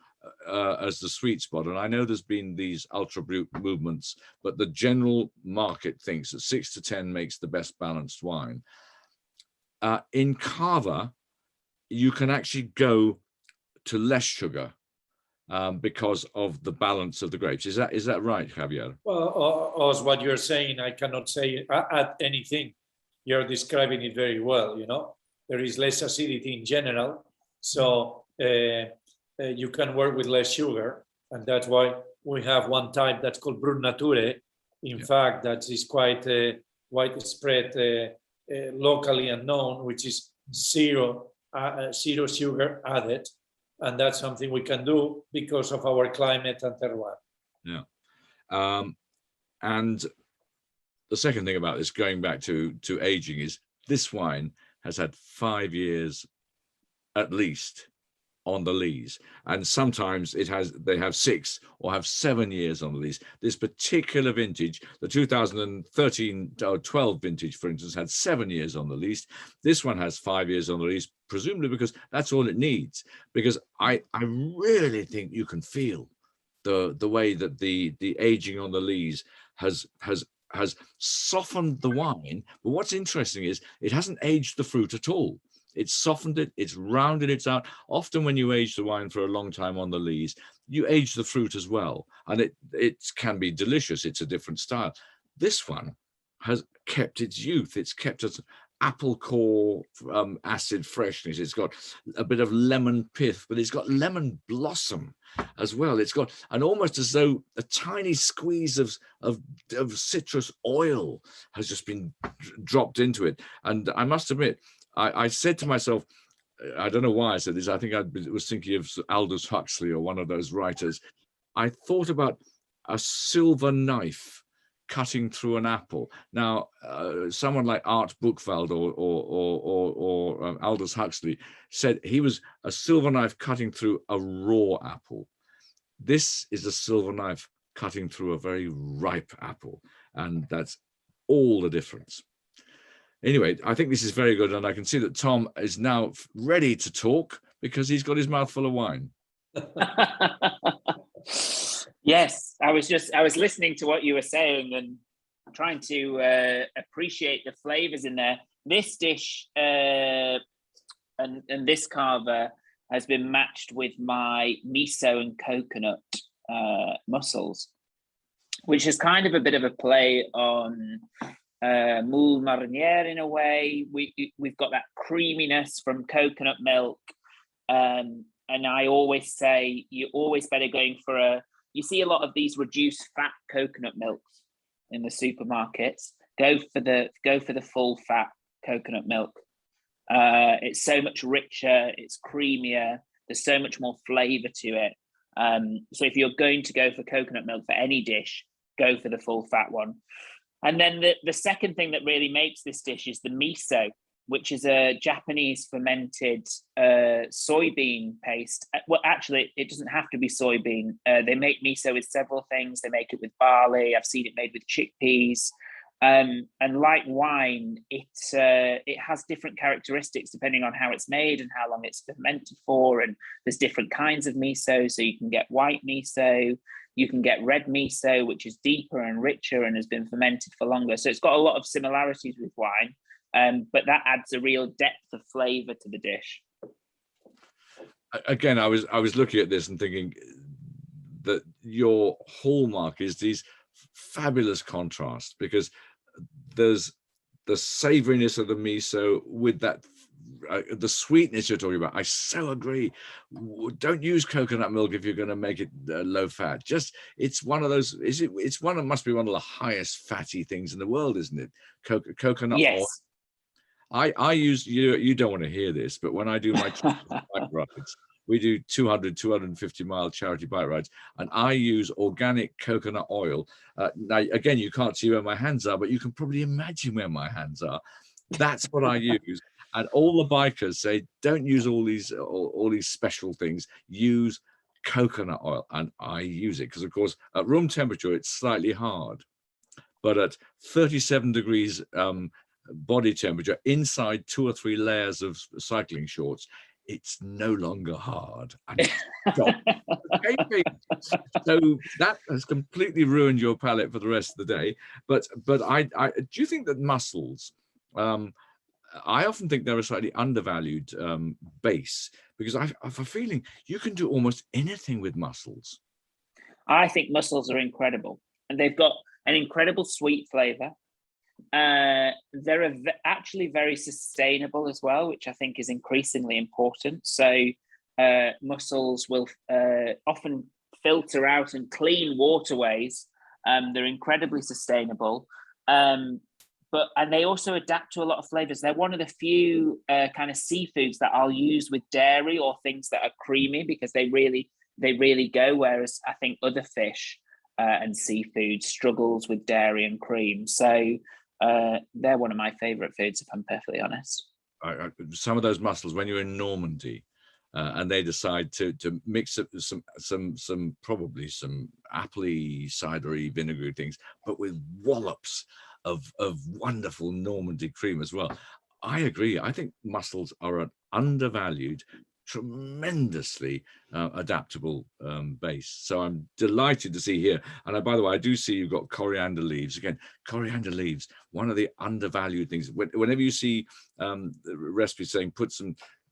as the sweet spot. And I know there's been these ultra brut movements, but the general market thinks that 6 to 10 makes the best balanced wine. In Cava, you can actually go to less sugar because of the balance of the grapes. Is that right, Javier? Well, as what you're saying, I cannot say add anything. You're describing it very well. There is less acidity in general, so you can work with less sugar, and that's why we have one type that's called Brut Nature. In fact, that is quite widespread locally and known, which is zero sugar added. And that's something we can do because of our climate and terroir. Yeah. And the second thing about this, going back to aging, is this wine has had 5 years at least on the lees, and sometimes they have 6 or have 7 years on the lees. This particular vintage, the 2013 or 12 vintage, for instance, had 7 years on the lees. This one has 5 years on the lees, presumably because that's all it needs. Because I really think you can feel the way that the aging on the lees has softened the wine. But what's interesting is it hasn't aged the fruit at all. It's softened it, it's rounded it out. Often when you age the wine for a long time on the lees, you age the fruit as well. And it can be delicious. It's a different style. This one has kept its youth. It's kept its apple core acid freshness. It's got a bit of lemon pith, but it's got lemon blossom as well. It's got, and almost as though a tiny squeeze of citrus oil has just been dropped into it. And I must admit, I said to myself, I don't know why I said this. I think I was thinking of Aldous Huxley or one of those writers. I thought about a silver knife cutting through an apple. Now, someone like Art Buchwald or Aldous Huxley said he was a silver knife cutting through a raw apple. This is a silver knife cutting through a very ripe apple, and that's all the difference. Anyway, I think this is very good, and I can see that Tom is now ready to talk because he's got his mouth full of wine. Yes, I was listening to what you were saying and trying to appreciate the flavors in there. This dish and this Cava has been matched with my miso and coconut mussels, which is kind of a bit of a play on moule marinière in a way. We've got that creaminess from coconut milk, and I always say you're always better going for you see a lot of these reduced fat coconut milks in the supermarkets. Go for the full fat coconut milk. It's so much richer, it's creamier, there's so much more flavor to it. So if you're going to go for coconut milk for any dish, go for the full fat one. And then the second thing that really makes this dish is the miso, which is a Japanese fermented soybean paste. Well, actually, it doesn't have to be soybean. They make miso with several things. They make it with barley. I've seen it made with chickpeas. And like wine, it has different characteristics depending on how it's made and how long it's fermented for. And there's different kinds of miso. So you can get white miso, you can get red miso, which is deeper and richer and has been fermented for longer. So it's got a lot of similarities with wine, but that adds a real depth of flavor to the dish. Again, I was looking at this and thinking that your hallmark is these fabulous contrasts, because there's savoriness of the miso with that the sweetness you're talking about. I so agree. Don't use coconut milk if you're going to make it low fat. Just, it's one of those, it's one of, must be one of the highest fatty things in the world, isn't it? Coconut oil. Yes. I use, you don't want to hear this, but when I do my bike rides, we do 250-mile charity bike rides, and I use organic coconut oil. Now, again, you can't see where my hands are, but you can probably imagine where my hands are. That's what I use. And all the bikers say, don't use all these special things. Use coconut oil, and I use it because, of course, at room temperature it's slightly hard, but at 37 degrees body temperature, inside 2 or 3 layers of cycling shorts, it's no longer hard. And so that has completely ruined your palate for the rest of the day. But I do you think that mussels? I often think they're a slightly undervalued base, because I have a feeling you can do almost anything with mussels. I think mussels are incredible, and they've got an incredible sweet flavor. They're actually very sustainable as well, which I think is increasingly important. So mussels will often filter out and clean waterways. They're incredibly sustainable. And they also adapt to a lot of flavors. They're one of the few kind of seafoods that I'll use with dairy or things that are creamy, because they really go. Whereas I think other fish and seafood struggles with dairy and cream. So they're one of my favorite foods, if I'm perfectly honest. Some of those mussels, when you're in Normandy, and they decide to mix up some probably some appley, cidery, vinegary things, but with wallops of wonderful Normandy cream as well. I agree. I think mussels are an undervalued, tremendously adaptable base. So I'm delighted to see here. And by the way, I do see you've got coriander leaves. Again, coriander leaves, one of the undervalued things. Whenever you see recipes saying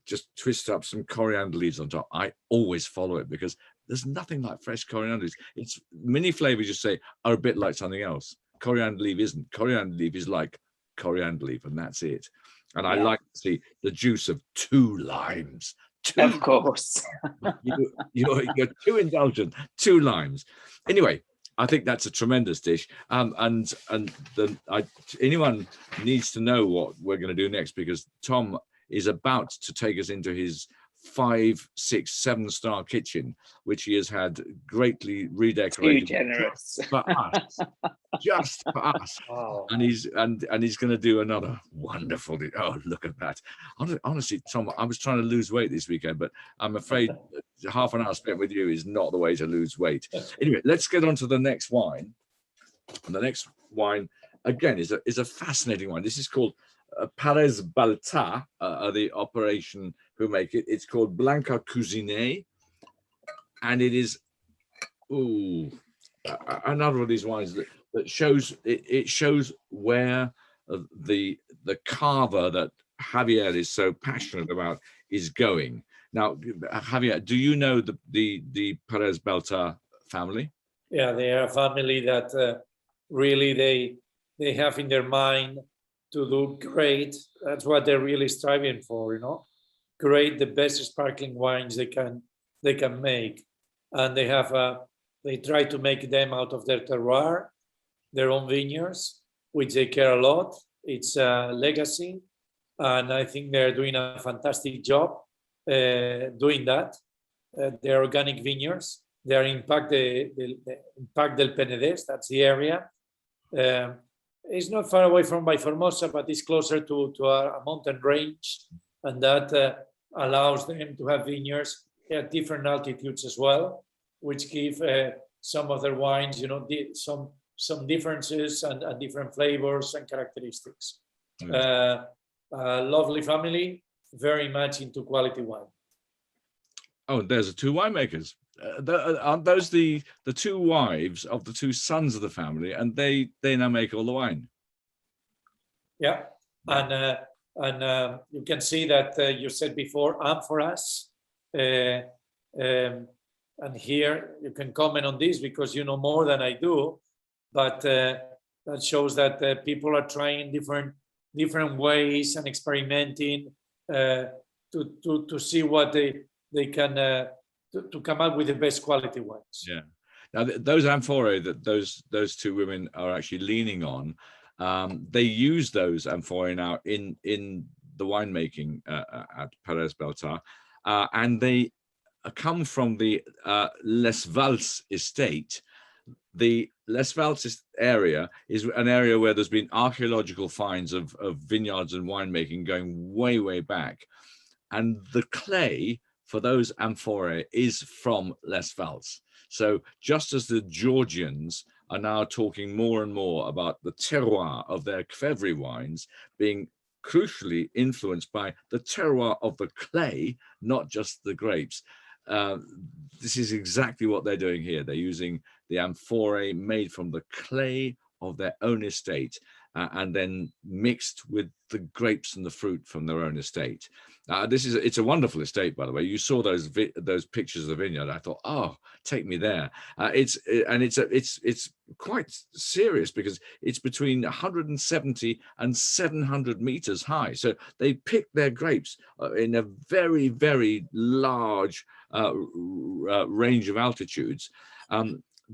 just twist up some coriander leaves on top, I always follow it, because there's nothing like fresh coriander leaves. It's many flavors you say are a bit like something else. Coriander leaf isn't. Coriander leaf is like coriander leaf, and that's it. And I like to see the juice of 2 limes. Of course. You're too indulgent. 2 limes. Anyway, I think that's a tremendous dish. Anyone needs to know what we're going to do next, because Tom is about to take us into his 5, 6, 7-star kitchen, which he has had greatly redecorated. Too generous. Just for us. Wow. And he's going to do another wonderful. Oh, look at that! Honestly, Tom, I was trying to lose weight this weekend, but I'm afraid half an hour spent with you is not the way to lose weight. Anyway, let's get on to the next wine. And the next wine, again, is a fascinating wine. This is called Perez Balta, the operation who make it. It's called Blanca Cuisine, and it is another of these wines that shows it shows where the Cava that Javier is so passionate about is going. Now, Javier, do you know the Perez Balta family? Yeah, they are a family that really they have in their mind to do great. That's what they're really striving for, create the best sparkling wines they can make, and they try to make them out of their terroir, their own vineyards, which they care a lot. It's a legacy, and I think they're doing a fantastic job doing that. They're organic vineyards. They are in Pac del Penedès, that's the area. It's not far away from Formosa, but it's closer to a mountain range, and that allows them to have vineyards at different altitudes as well, which give some of their wines, some differences and different flavors and characteristics. Lovely family, very much into quality wine. Oh, there's the 2 winemakers. Aren't those the 2 wives of the 2 sons of the family, and they now make all the wine? Yeah, and you can see that you said before, amphoras, and here you can comment on this because you know more than I do, but that shows that people are trying different different ways and experimenting to see what they can to come up with the best quality ones. Yeah. Now those amphorae that those two women are actually leaning on, they use those amphorae now in the winemaking at Perez Beltar, and they come from the Les Valls estate. The Les Valls area is an area where there's been archaeological finds of vineyards and winemaking going way, way back. And the clay for those amphorae is from Les Valls. So just as the Georgians are now talking more and more about the terroir of their Kvevri wines being crucially influenced by the terroir of the clay, not just the grapes. This is exactly what they're doing here. They're using the amphorae made from the clay of their own estate, and then mixed with the grapes and the fruit from their own estate. It's a wonderful estate, by the way. You saw those pictures of the vineyard. I thought, oh, take me there. It's quite serious because it's between 170 and 700 meters high. So they pick their grapes in a very, very large range of altitudes.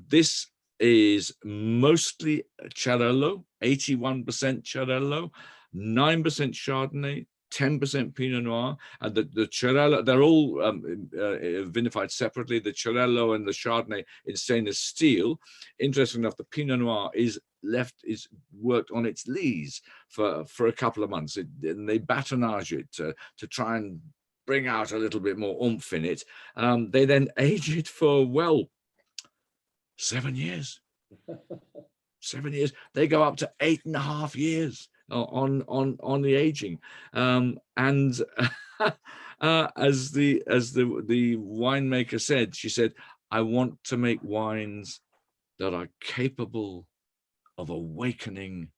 This is mostly Xarel-lo, 81% Xarel-lo, 9% Chardonnay, 10% Pinot Noir, and the Xarel-lo, they're all vinified separately, the Xarel-lo and the Chardonnay in stainless steel. Interesting enough, the Pinot Noir is worked on its lees for a couple of months, and they batonnage it to try and bring out a little bit more oomph in it. They then age it for, well, 7 years. 7 years. They go up to 8.5 years on the aging. And as the winemaker said, she said, I want to make wines that are capable of awakening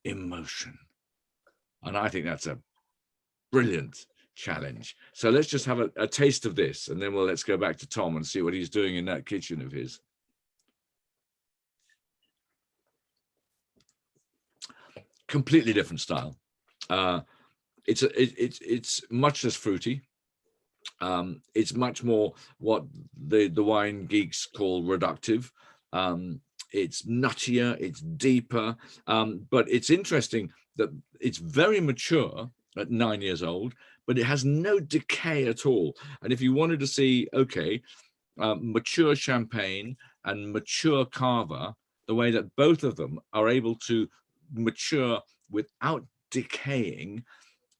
emotion. And I think that's a brilliant challenge. So let's just have a taste of this, and then let's go back to Tom and see what he's doing in that kitchen of his. Completely different style. It's much less fruity. It's much more what the wine geeks call reductive. It's nuttier, it's deeper, but it's interesting that it's very mature at 9 years old, but it has no decay at all. And if you wanted to see, okay, mature Champagne and mature Cava, the way that both of them are able to mature without decaying,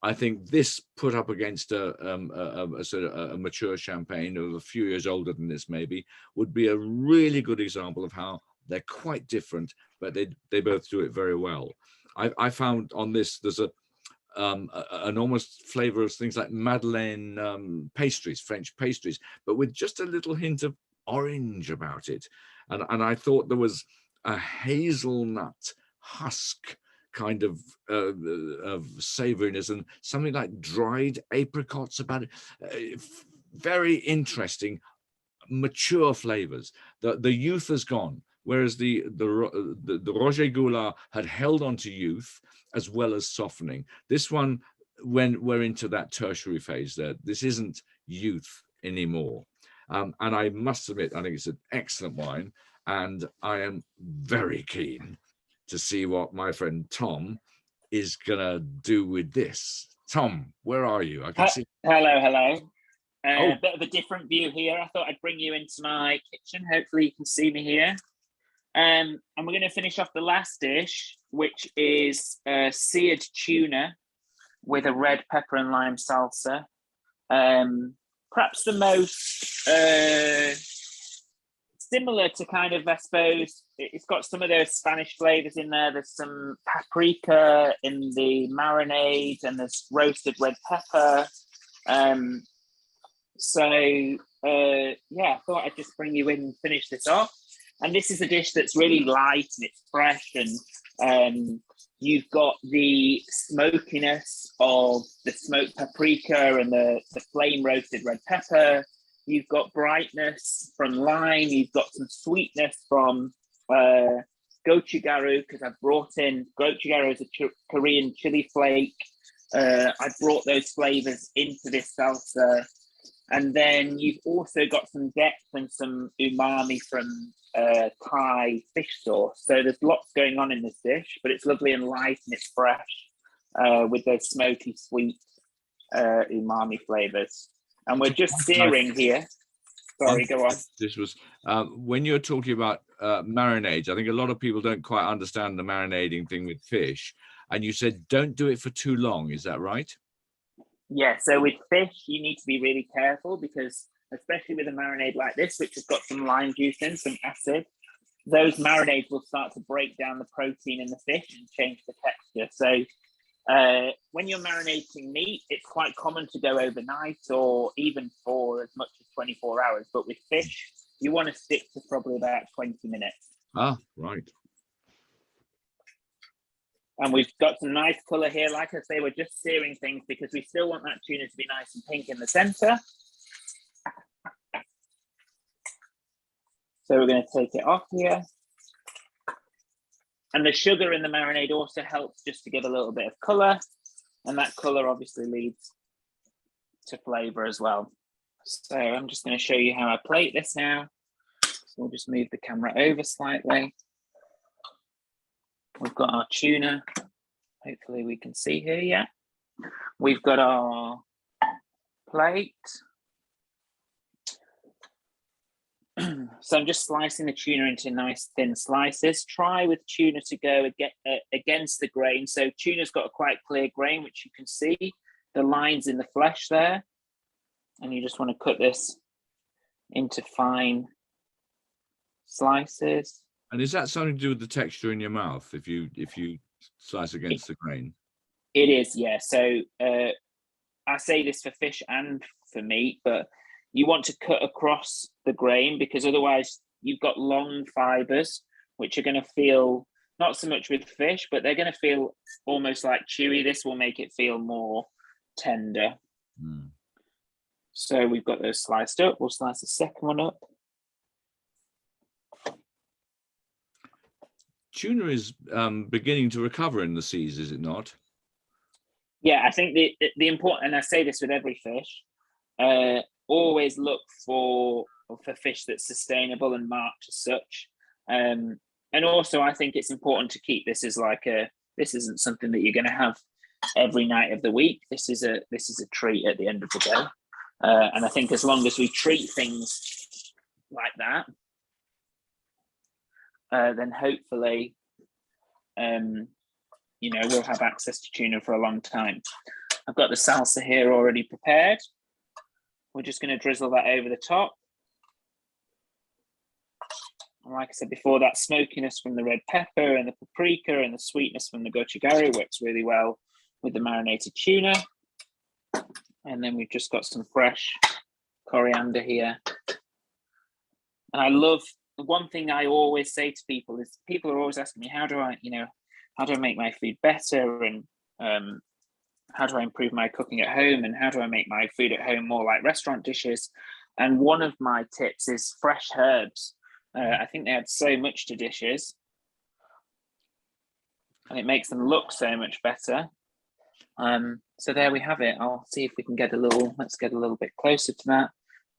I think this put up against a sort of a mature Champagne of a few years older than this maybe would be a really good example of how they're quite different, but they both do it very well. I found on this there's an almost flavor of things like Madeleine pastries, French pastries, but with just a little hint of orange about it. And I thought there was a hazelnut husk kind of savoriness and something like dried apricots about it. Very interesting, mature flavors. The youth has gone, whereas the Roger Goulart had held on to youth as well as softening. This one, when we're into that tertiary phase there, this isn't youth anymore. And I must admit, I think it's an excellent wine, and I am very keen to see what my friend Tom is gonna do with this. Tom, where are you? I can see. Hello. A bit of a different view here. I thought I'd bring you into my kitchen. Hopefully you can see me here. And we're going to finish off the last dish, which is seared tuna with a red pepper and lime salsa. Perhaps the most similar to kind of, I suppose, it's got some of those Spanish flavors in there. There's some paprika in the marinade, and there's roasted red pepper. I thought I'd just bring you in and finish this off. And this is a dish that's really light and it's fresh, and you've got the smokiness of the smoked paprika and the flame roasted red pepper. You've got brightness from lime. You've got some sweetness from gochujang, because I've brought in gochujang as a Korean chili flake. I brought those flavors into this salsa. And then you've also got some depth and some umami from Thai fish sauce. So there's lots going on in this dish, but it's lovely and light and it's fresh with those smoky, sweet umami flavors. And we're just searing here. Sorry, go on. This was when you're talking about marinades. I think a lot of people don't quite understand the marinading thing with fish. And you said don't do it for too long. Is that right? Yeah. So with fish, you need to be really careful because, especially with a marinade like this, which has got some lime juice in, some acid, those marinades will start to break down the protein in the fish and change the texture. So when you're marinating meat, it's quite common to go overnight or even for as much as 24 hours. But with fish, you want to stick to probably about 20 minutes. Ah, right. And we've got some nice color here. Like I say, we're just searing things because we still want that tuna to be nice and pink in the center. So we're going to take it off here. And the sugar in the marinade also helps just to give a little bit of color. And that color obviously leads to flavor as well. So I'm just going to show you how I plate this now. So we'll just move the camera over slightly. We've got our tuna. Hopefully we can see here, yeah. We've got our plate. So I'm just slicing the tuna into nice thin slices. Try with tuna to go against the grain. So tuna's got a quite clear grain, which you can see the lines in the flesh there. And you just want to cut this into fine slices. And is that something to do with the texture in your mouth if you slice against the grain? It is, yeah. So I say this for fish and for meat, but you want to cut across the grain because otherwise you've got long fibers, which are going to feel, not so much with fish, but they're going to feel almost like chewy. This will make it feel more tender. Mm. So we've got those sliced up. We'll slice the second one up. Tuna is beginning to recover in the seas, is it not? Yeah, I think the important, and I say this with every fish, always look for fish that's sustainable and marked as such. And also, I think it's important to keep this as like this isn't something that you're going to have every night of the week. This is a treat at the end of the day. And I think as long as we treat things like that, then hopefully, we'll have access to tuna for a long time. I've got the salsa here already prepared. We're just going to drizzle that over the top. And like I said before, that smokiness from the red pepper and the paprika and the sweetness from the gochujang works really well with the marinated tuna. And then we've just got some fresh coriander here. And I love, the one thing I always say to people is people are always asking me, how do I make my food better? And how do I improve my cooking at home? And how do I make my food at home more like restaurant dishes? And one of my tips is fresh herbs. I think they add so much to dishes and it makes them look so much better. So there we have it. I'll see if we can let's get a little bit closer to that.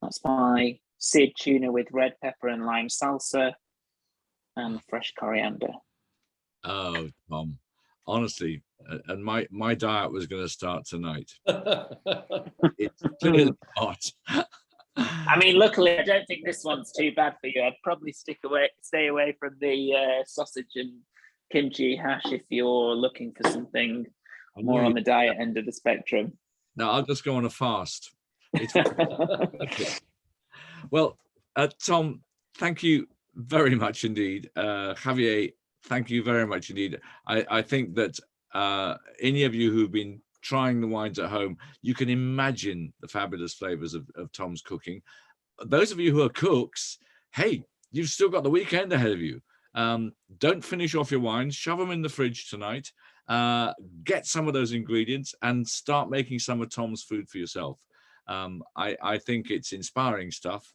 That's my seared tuna with red pepper and lime salsa and fresh coriander. Oh, Tom, honestly, and my diet was going to start tonight. It's clearly not. I mean, luckily, I don't think this one's too bad for you. I'd probably stay away from the sausage and kimchi hash if you're looking for something more on the diet end of the spectrum. No, I'll just go on a fast. Well, Tom, thank you very much indeed. Javier, thank you very much indeed. I think that any of you who've been trying the wines at home, you can imagine the fabulous flavors of Tom's cooking. Those of you who are cooks, hey, you've still got the weekend ahead of you. Don't finish off your wines, shove them in the fridge tonight, get some of those ingredients and start making some of Tom's food for yourself. I think it's inspiring stuff.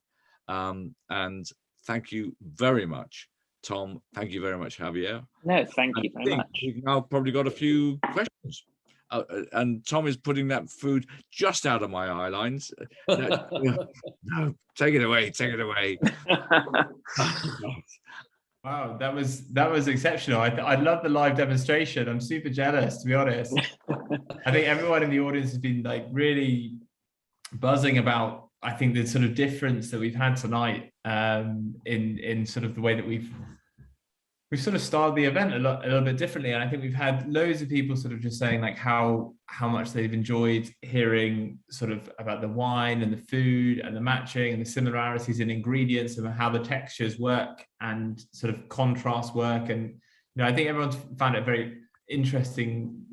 And thank you very much Tom. Thank you very much, Javier. No, thank you very much. We've now probably got a few questions. And Tom is putting that food just out of my eye lines. No, take it away. Take it away. Wow, that was exceptional. I love the live demonstration. I'm super jealous, to be honest. I think everyone in the audience has been like really buzzing about, I think, the sort of difference that we've had tonight in sort of the way that we've sort of started the event a little bit differently. And I think we've had loads of people sort of just saying like how much they've enjoyed hearing sort of about the wine and the food and the matching and the similarities in ingredients and how the textures work and sort of contrast work. And, I think everyone's found it a very interesting,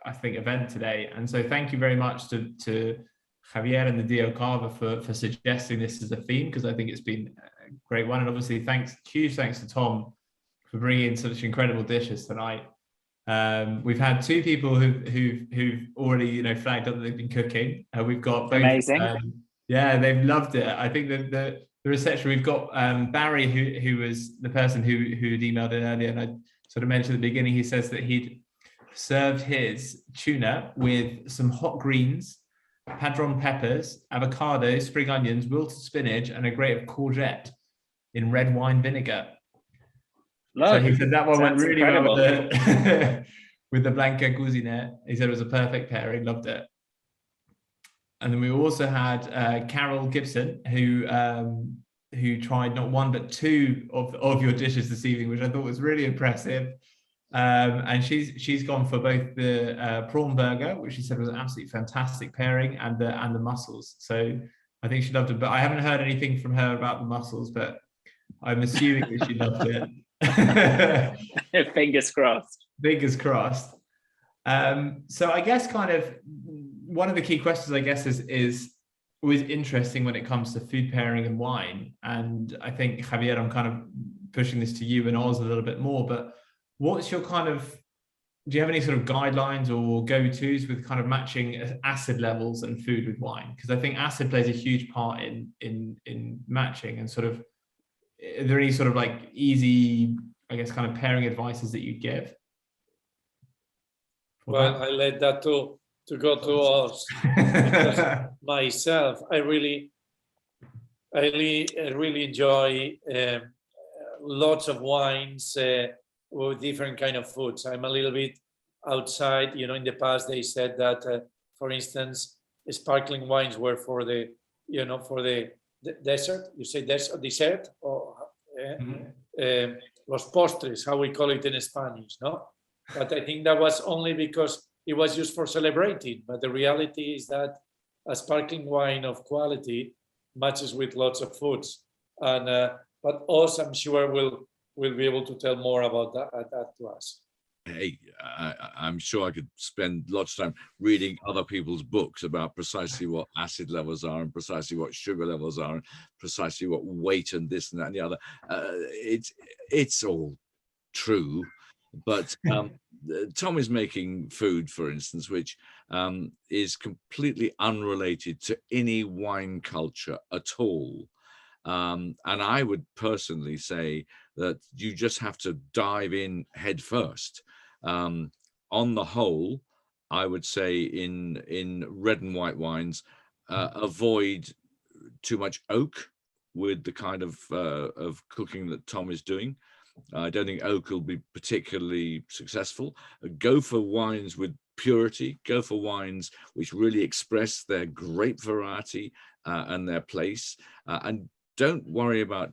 I think, event today. And so thank you very much to Javier and the Dio Cava for suggesting this as a theme, because I think it's been a great one. And obviously huge thanks to Tom for bringing in such incredible dishes tonight. We've had two people who've already flagged up that they've been cooking. We've got both, amazing. Yeah, they've loved it. I think that the reception, we've got Barry, who was the person who'd emailed in earlier, and I sort of mentioned at the beginning. He says that he'd served his tuna with some hot greens, padron peppers, avocado, spring onions, wilted spinach, and a grate of courgette in red wine vinegar. So he said that one went really well with the Blanca Cuisine. He said it was a perfect pairing, loved it. And then we also had Carol Gibson, who tried not one but two of your dishes this evening, which I thought was really impressive. And she's gone for both the prawn burger, which she said was an absolutely fantastic pairing, and the mussels. So I think she loved it. But I haven't heard anything from her about the mussels, but I'm assuming that she loved it. Fingers crossed. Fingers crossed. So I guess kind of one of the key questions, I guess, is always interesting when it comes to food pairing and wine. And I think, Javier, I'm kind of pushing this to you and Oz a little bit more, but what's your kind of, do you have any sort of guidelines or go-tos with kind of matching acid levels and food with wine? Because I think acid plays a huge part in matching, and sort of, are there any sort of like easy, I guess, kind of pairing advices that you give? Well, I let that to go to us. Because myself, I really enjoy lots of wines with different kind of foods. I'm a little bit outside. In the past they said that, for instance, sparkling wines were for the dessert. You say dessert or los postres, how we call it in Spanish, no? But I think that was only because it was used for celebrating. But the reality is that a sparkling wine of quality matches with lots of foods. And but Oz, I'm sure, will be able to tell more about that to us. Hey, I'm sure I could spend lots of time reading other people's books about precisely what acid levels are and precisely what sugar levels are and precisely what weight and this and that and the other. It's all true, but Tom is making food, for instance, which is completely unrelated to any wine culture at all. And I would personally say that you just have to dive in head first. On the whole, I would say in red and white wines, avoid too much oak with the kind of cooking that Tom is doing. I don't think oak will be particularly successful. Go for wines with purity. Go for wines which really express their grape variety and their place. And don't worry about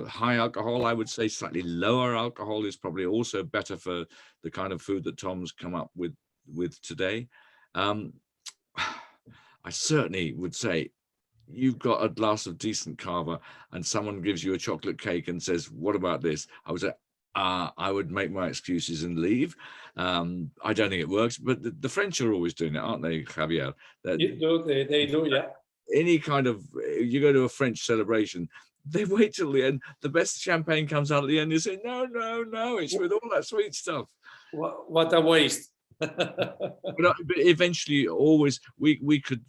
high alcohol. I would say slightly lower alcohol is probably also better for the kind of food that Tom's come up with today. I certainly would say, you've got a glass of decent Cava and someone gives you a chocolate cake and says, what about this? I would say, I would make my excuses and leave. I don't think it works, but the French are always doing it, aren't they, Javier? They do, yeah. Any kind of, you go to a French celebration, they wait till the end. The best champagne comes out at the end. You say, no, it's with all that sweet stuff. What a waste. But eventually, always we could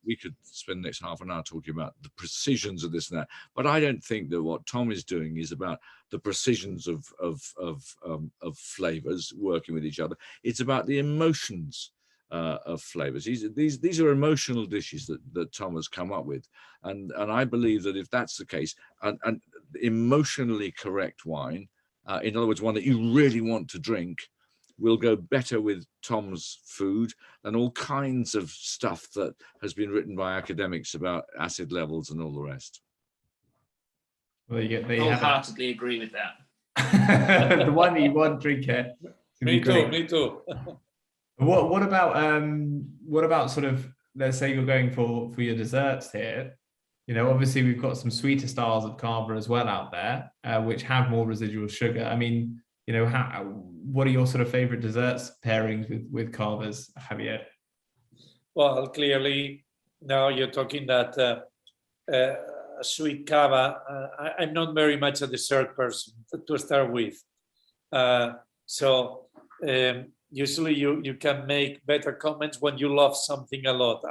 we could spend the next half an hour talking about the precisions of this and that. But I don't think that what Tom is doing is about the precisions of flavors working with each other. It's about the emotions of flavors. These are emotional dishes that Tom has come up with, and I believe that if that's the case, and emotionally correct wine, in other words, one that you really want to drink, will go better with Tom's food than all kinds of stuff that has been written by academics about acid levels and all the rest. Well, you wholeheartedly agree with that. The one that you want, drink it. Me too. What about sort of, let's say you're going for your desserts here, you know, obviously we've got some sweeter styles of Cava as well out there, which have more residual sugar. I mean, you know, what are your sort of favorite desserts pairings with Cavas, Javier? Well, clearly now you're talking that sweet Cava. I'm not very much a dessert person to start with. So usually you can make better comments when you love something a lot.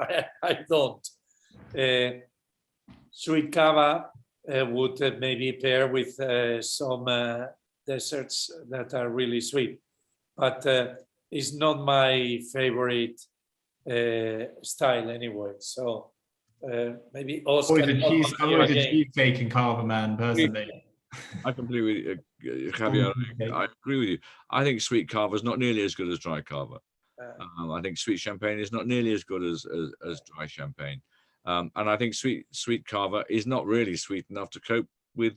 I don't. Sweet Cava would maybe pair with some desserts that are really sweet, but it's not my favorite style anyway. So maybe Oscar. I'm always a cheesecake and Cava man personally. I completely, Javier, I agree with you. I think sweet Cava is not nearly as good as dry Cava. I think sweet champagne is not nearly as good as dry champagne. And I think sweet Cava is not really sweet enough to cope with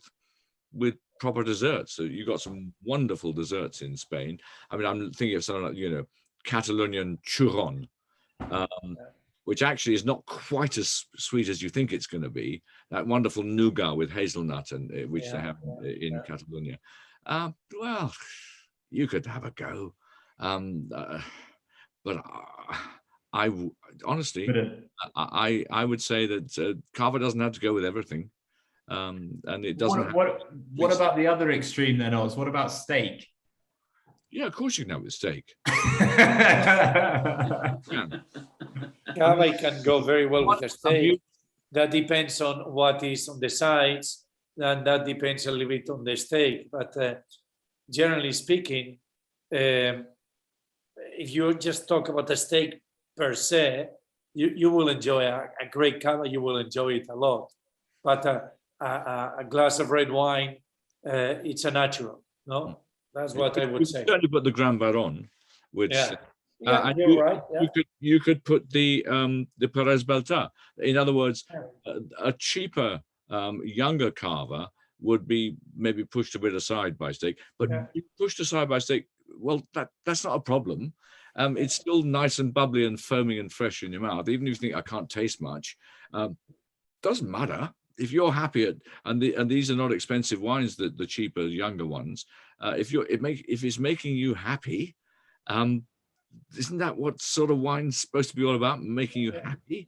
proper desserts. So you've got some wonderful desserts in Spain. I mean, I'm thinking of something like, you know, Catalonian churron, which actually is not quite as sweet as you think it's going to be. That wonderful nougat with hazelnut, and which they have in Catalonia. Well, you could have a go, but I honestly, I would say that Cava doesn't have to go with everything, and it doesn't. What about the other extreme then, Oz? What about steak? Yeah, of course you can have with steak. Cava can go very well with a steak. That depends on what is on the sides, and that depends a little bit on the steak. But generally speaking, if you just talk about the steak per se, you will enjoy a great Cava. You will enjoy it a lot. But a glass of red wine, it's a natural, no? That's what I would say. Certainly put the Grand Baron, which and you're right. Yeah. You could put the Perez Belta. In other words, a cheaper, younger Cava would be maybe pushed a bit aside by steak, but pushed aside by steak, well, that's not a problem. It's still nice and bubbly and foaming and fresh in your mouth, even if you think I can't taste much. Doesn't matter. If you're happy and these are not expensive wines, the cheaper, younger ones. If it's making you happy, isn't that what sort of wine's supposed to be all about? Making you happy.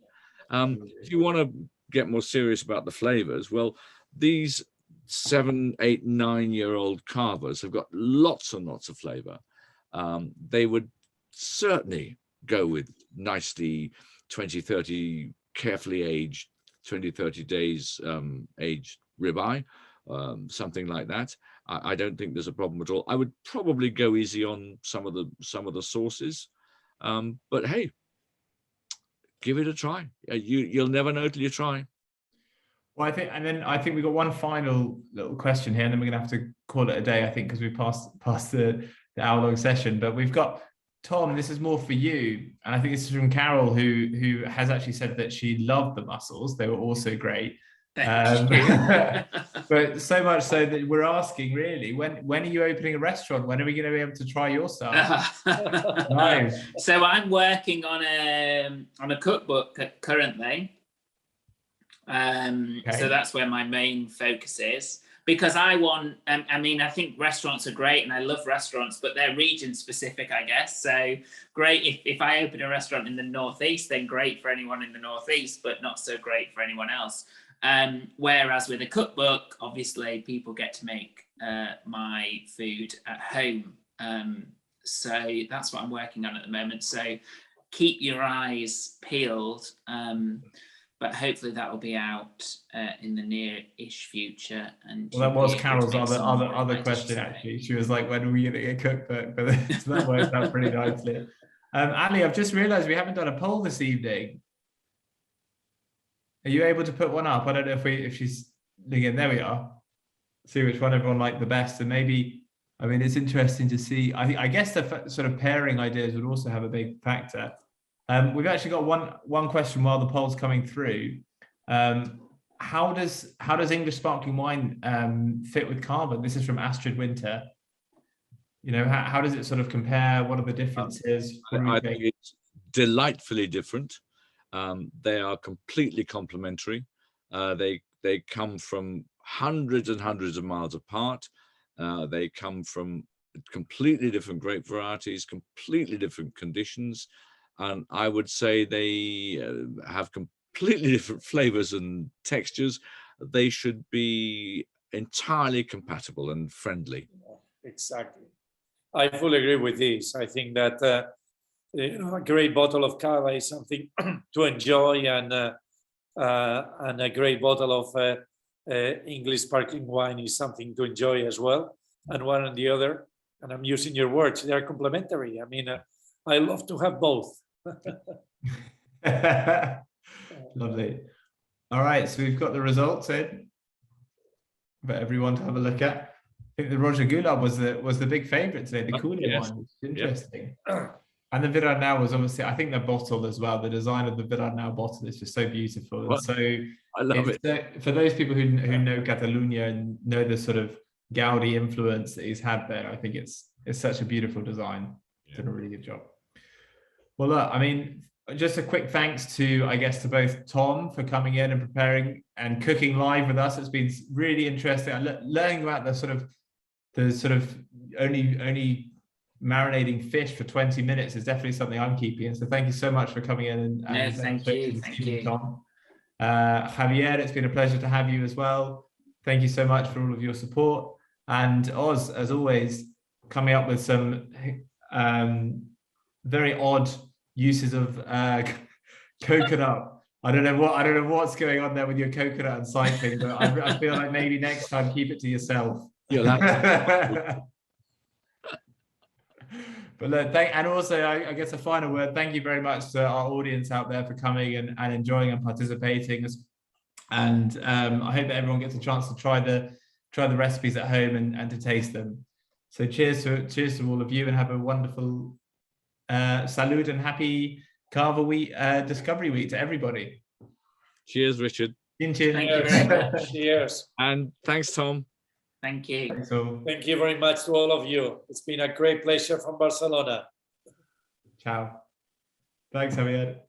If you want to get more serious about the flavors, well, these 7, 8, 9-year-old Cavas have got lots and lots of flavor. They would certainly go with nicely 20, 30 carefully aged, 20, 30 days aged ribeye, something like that. I don't think there's a problem at all. I would probably go easy on some of the sauces, but hey, give it a try. You'll never know till you try. Well, I think we've got one final little question here, and then we're gonna have to call it a day, I think, because we passed the hour-long session. But we've got Tom, this is more for you, and I think this is from Carol, who has actually said that she loved the mussels. They were also great. But so much so that we're asking, really, when are you opening a restaurant? When are we going to be able to try your stuff? Nice. So I'm working on a cookbook currently. So that's where my main focus is, because I want, I mean, I think restaurants are great and I love restaurants, but they're region specific, I guess. So great if I open a restaurant in the Northeast, then great for anyone in the Northeast, but not so great for anyone else. Whereas with a cookbook, obviously people get to make my food at home. So that's what I'm working on at the moment. So keep your eyes peeled. But hopefully that will be out in the near-ish future. And Well, that was Carol's make some more of other my question, dishes actually. She was like, when are we going to get a cookbook? But so that worked out pretty nicely. Ali, I've just realized we haven't done a poll this evening. Are you able to put one up? I don't know if she's again. There we are. See which one everyone liked the best, and maybe. I mean, it's interesting to see. I guess the sort of pairing ideas would also have a big factor. We've actually got one question while the poll's coming through. How does English sparkling wine fit with Cava? This is from Astrid Winter. You know, how does it sort of compare? What are the differences? I think it's delightfully different. They are completely complementary. They come from hundreds and hundreds of miles apart. They come from completely different grape varieties, completely different conditions. And I would say they have completely different flavors and textures. They should be entirely compatible and friendly. Exactly. I fully agree with this. I think that a great bottle of Cava is something to enjoy, and a great bottle of English sparkling wine is something to enjoy as well. And one and the other, and I'm using your words, they are complementary. I mean, I love to have both. Lovely. All right, so we've got the results in for everyone to have a look at. I think the Roger Goulard was the big favorite today, the cooler one. It's interesting. And the Viranau was obviously, I think the bottle as well, the design of the Viranau bottle is just so beautiful. And so I love it. For those people who know Catalonia and know the sort of Gaudi influence that he's had there, I think it's such a beautiful design. Yeah. Did a really good job. Well, look, I mean, just a quick thanks to both Tom for coming in and preparing and cooking live with us. It's been really interesting. Learning about the sort of only marinating fish for 20 minutes is definitely something I'm keeping. So thank you so much for coming in and thank you, Tom. Javier, it's been a pleasure to have you as well. Thank you so much for all of your support. And Oz, as always, coming up with some very odd uses of coconut. I don't know what's going on there with your coconut and cycling, but I feel like maybe next time keep it to yourself. You'll have to. But look, and also I guess a final word. Thank you very much to our audience out there for coming and enjoying and participating. And I hope that everyone gets a chance to try the recipes at home and to taste them. So cheers to all of you, and have a wonderful salud and happy Cava week, Discovery Week to everybody. Cheers, Richard. Thank you very much. Cheers. And thanks, Tom. Thank you. Thank you very much to all of you. It's been a great pleasure from Barcelona. Ciao. Thanks, Javier.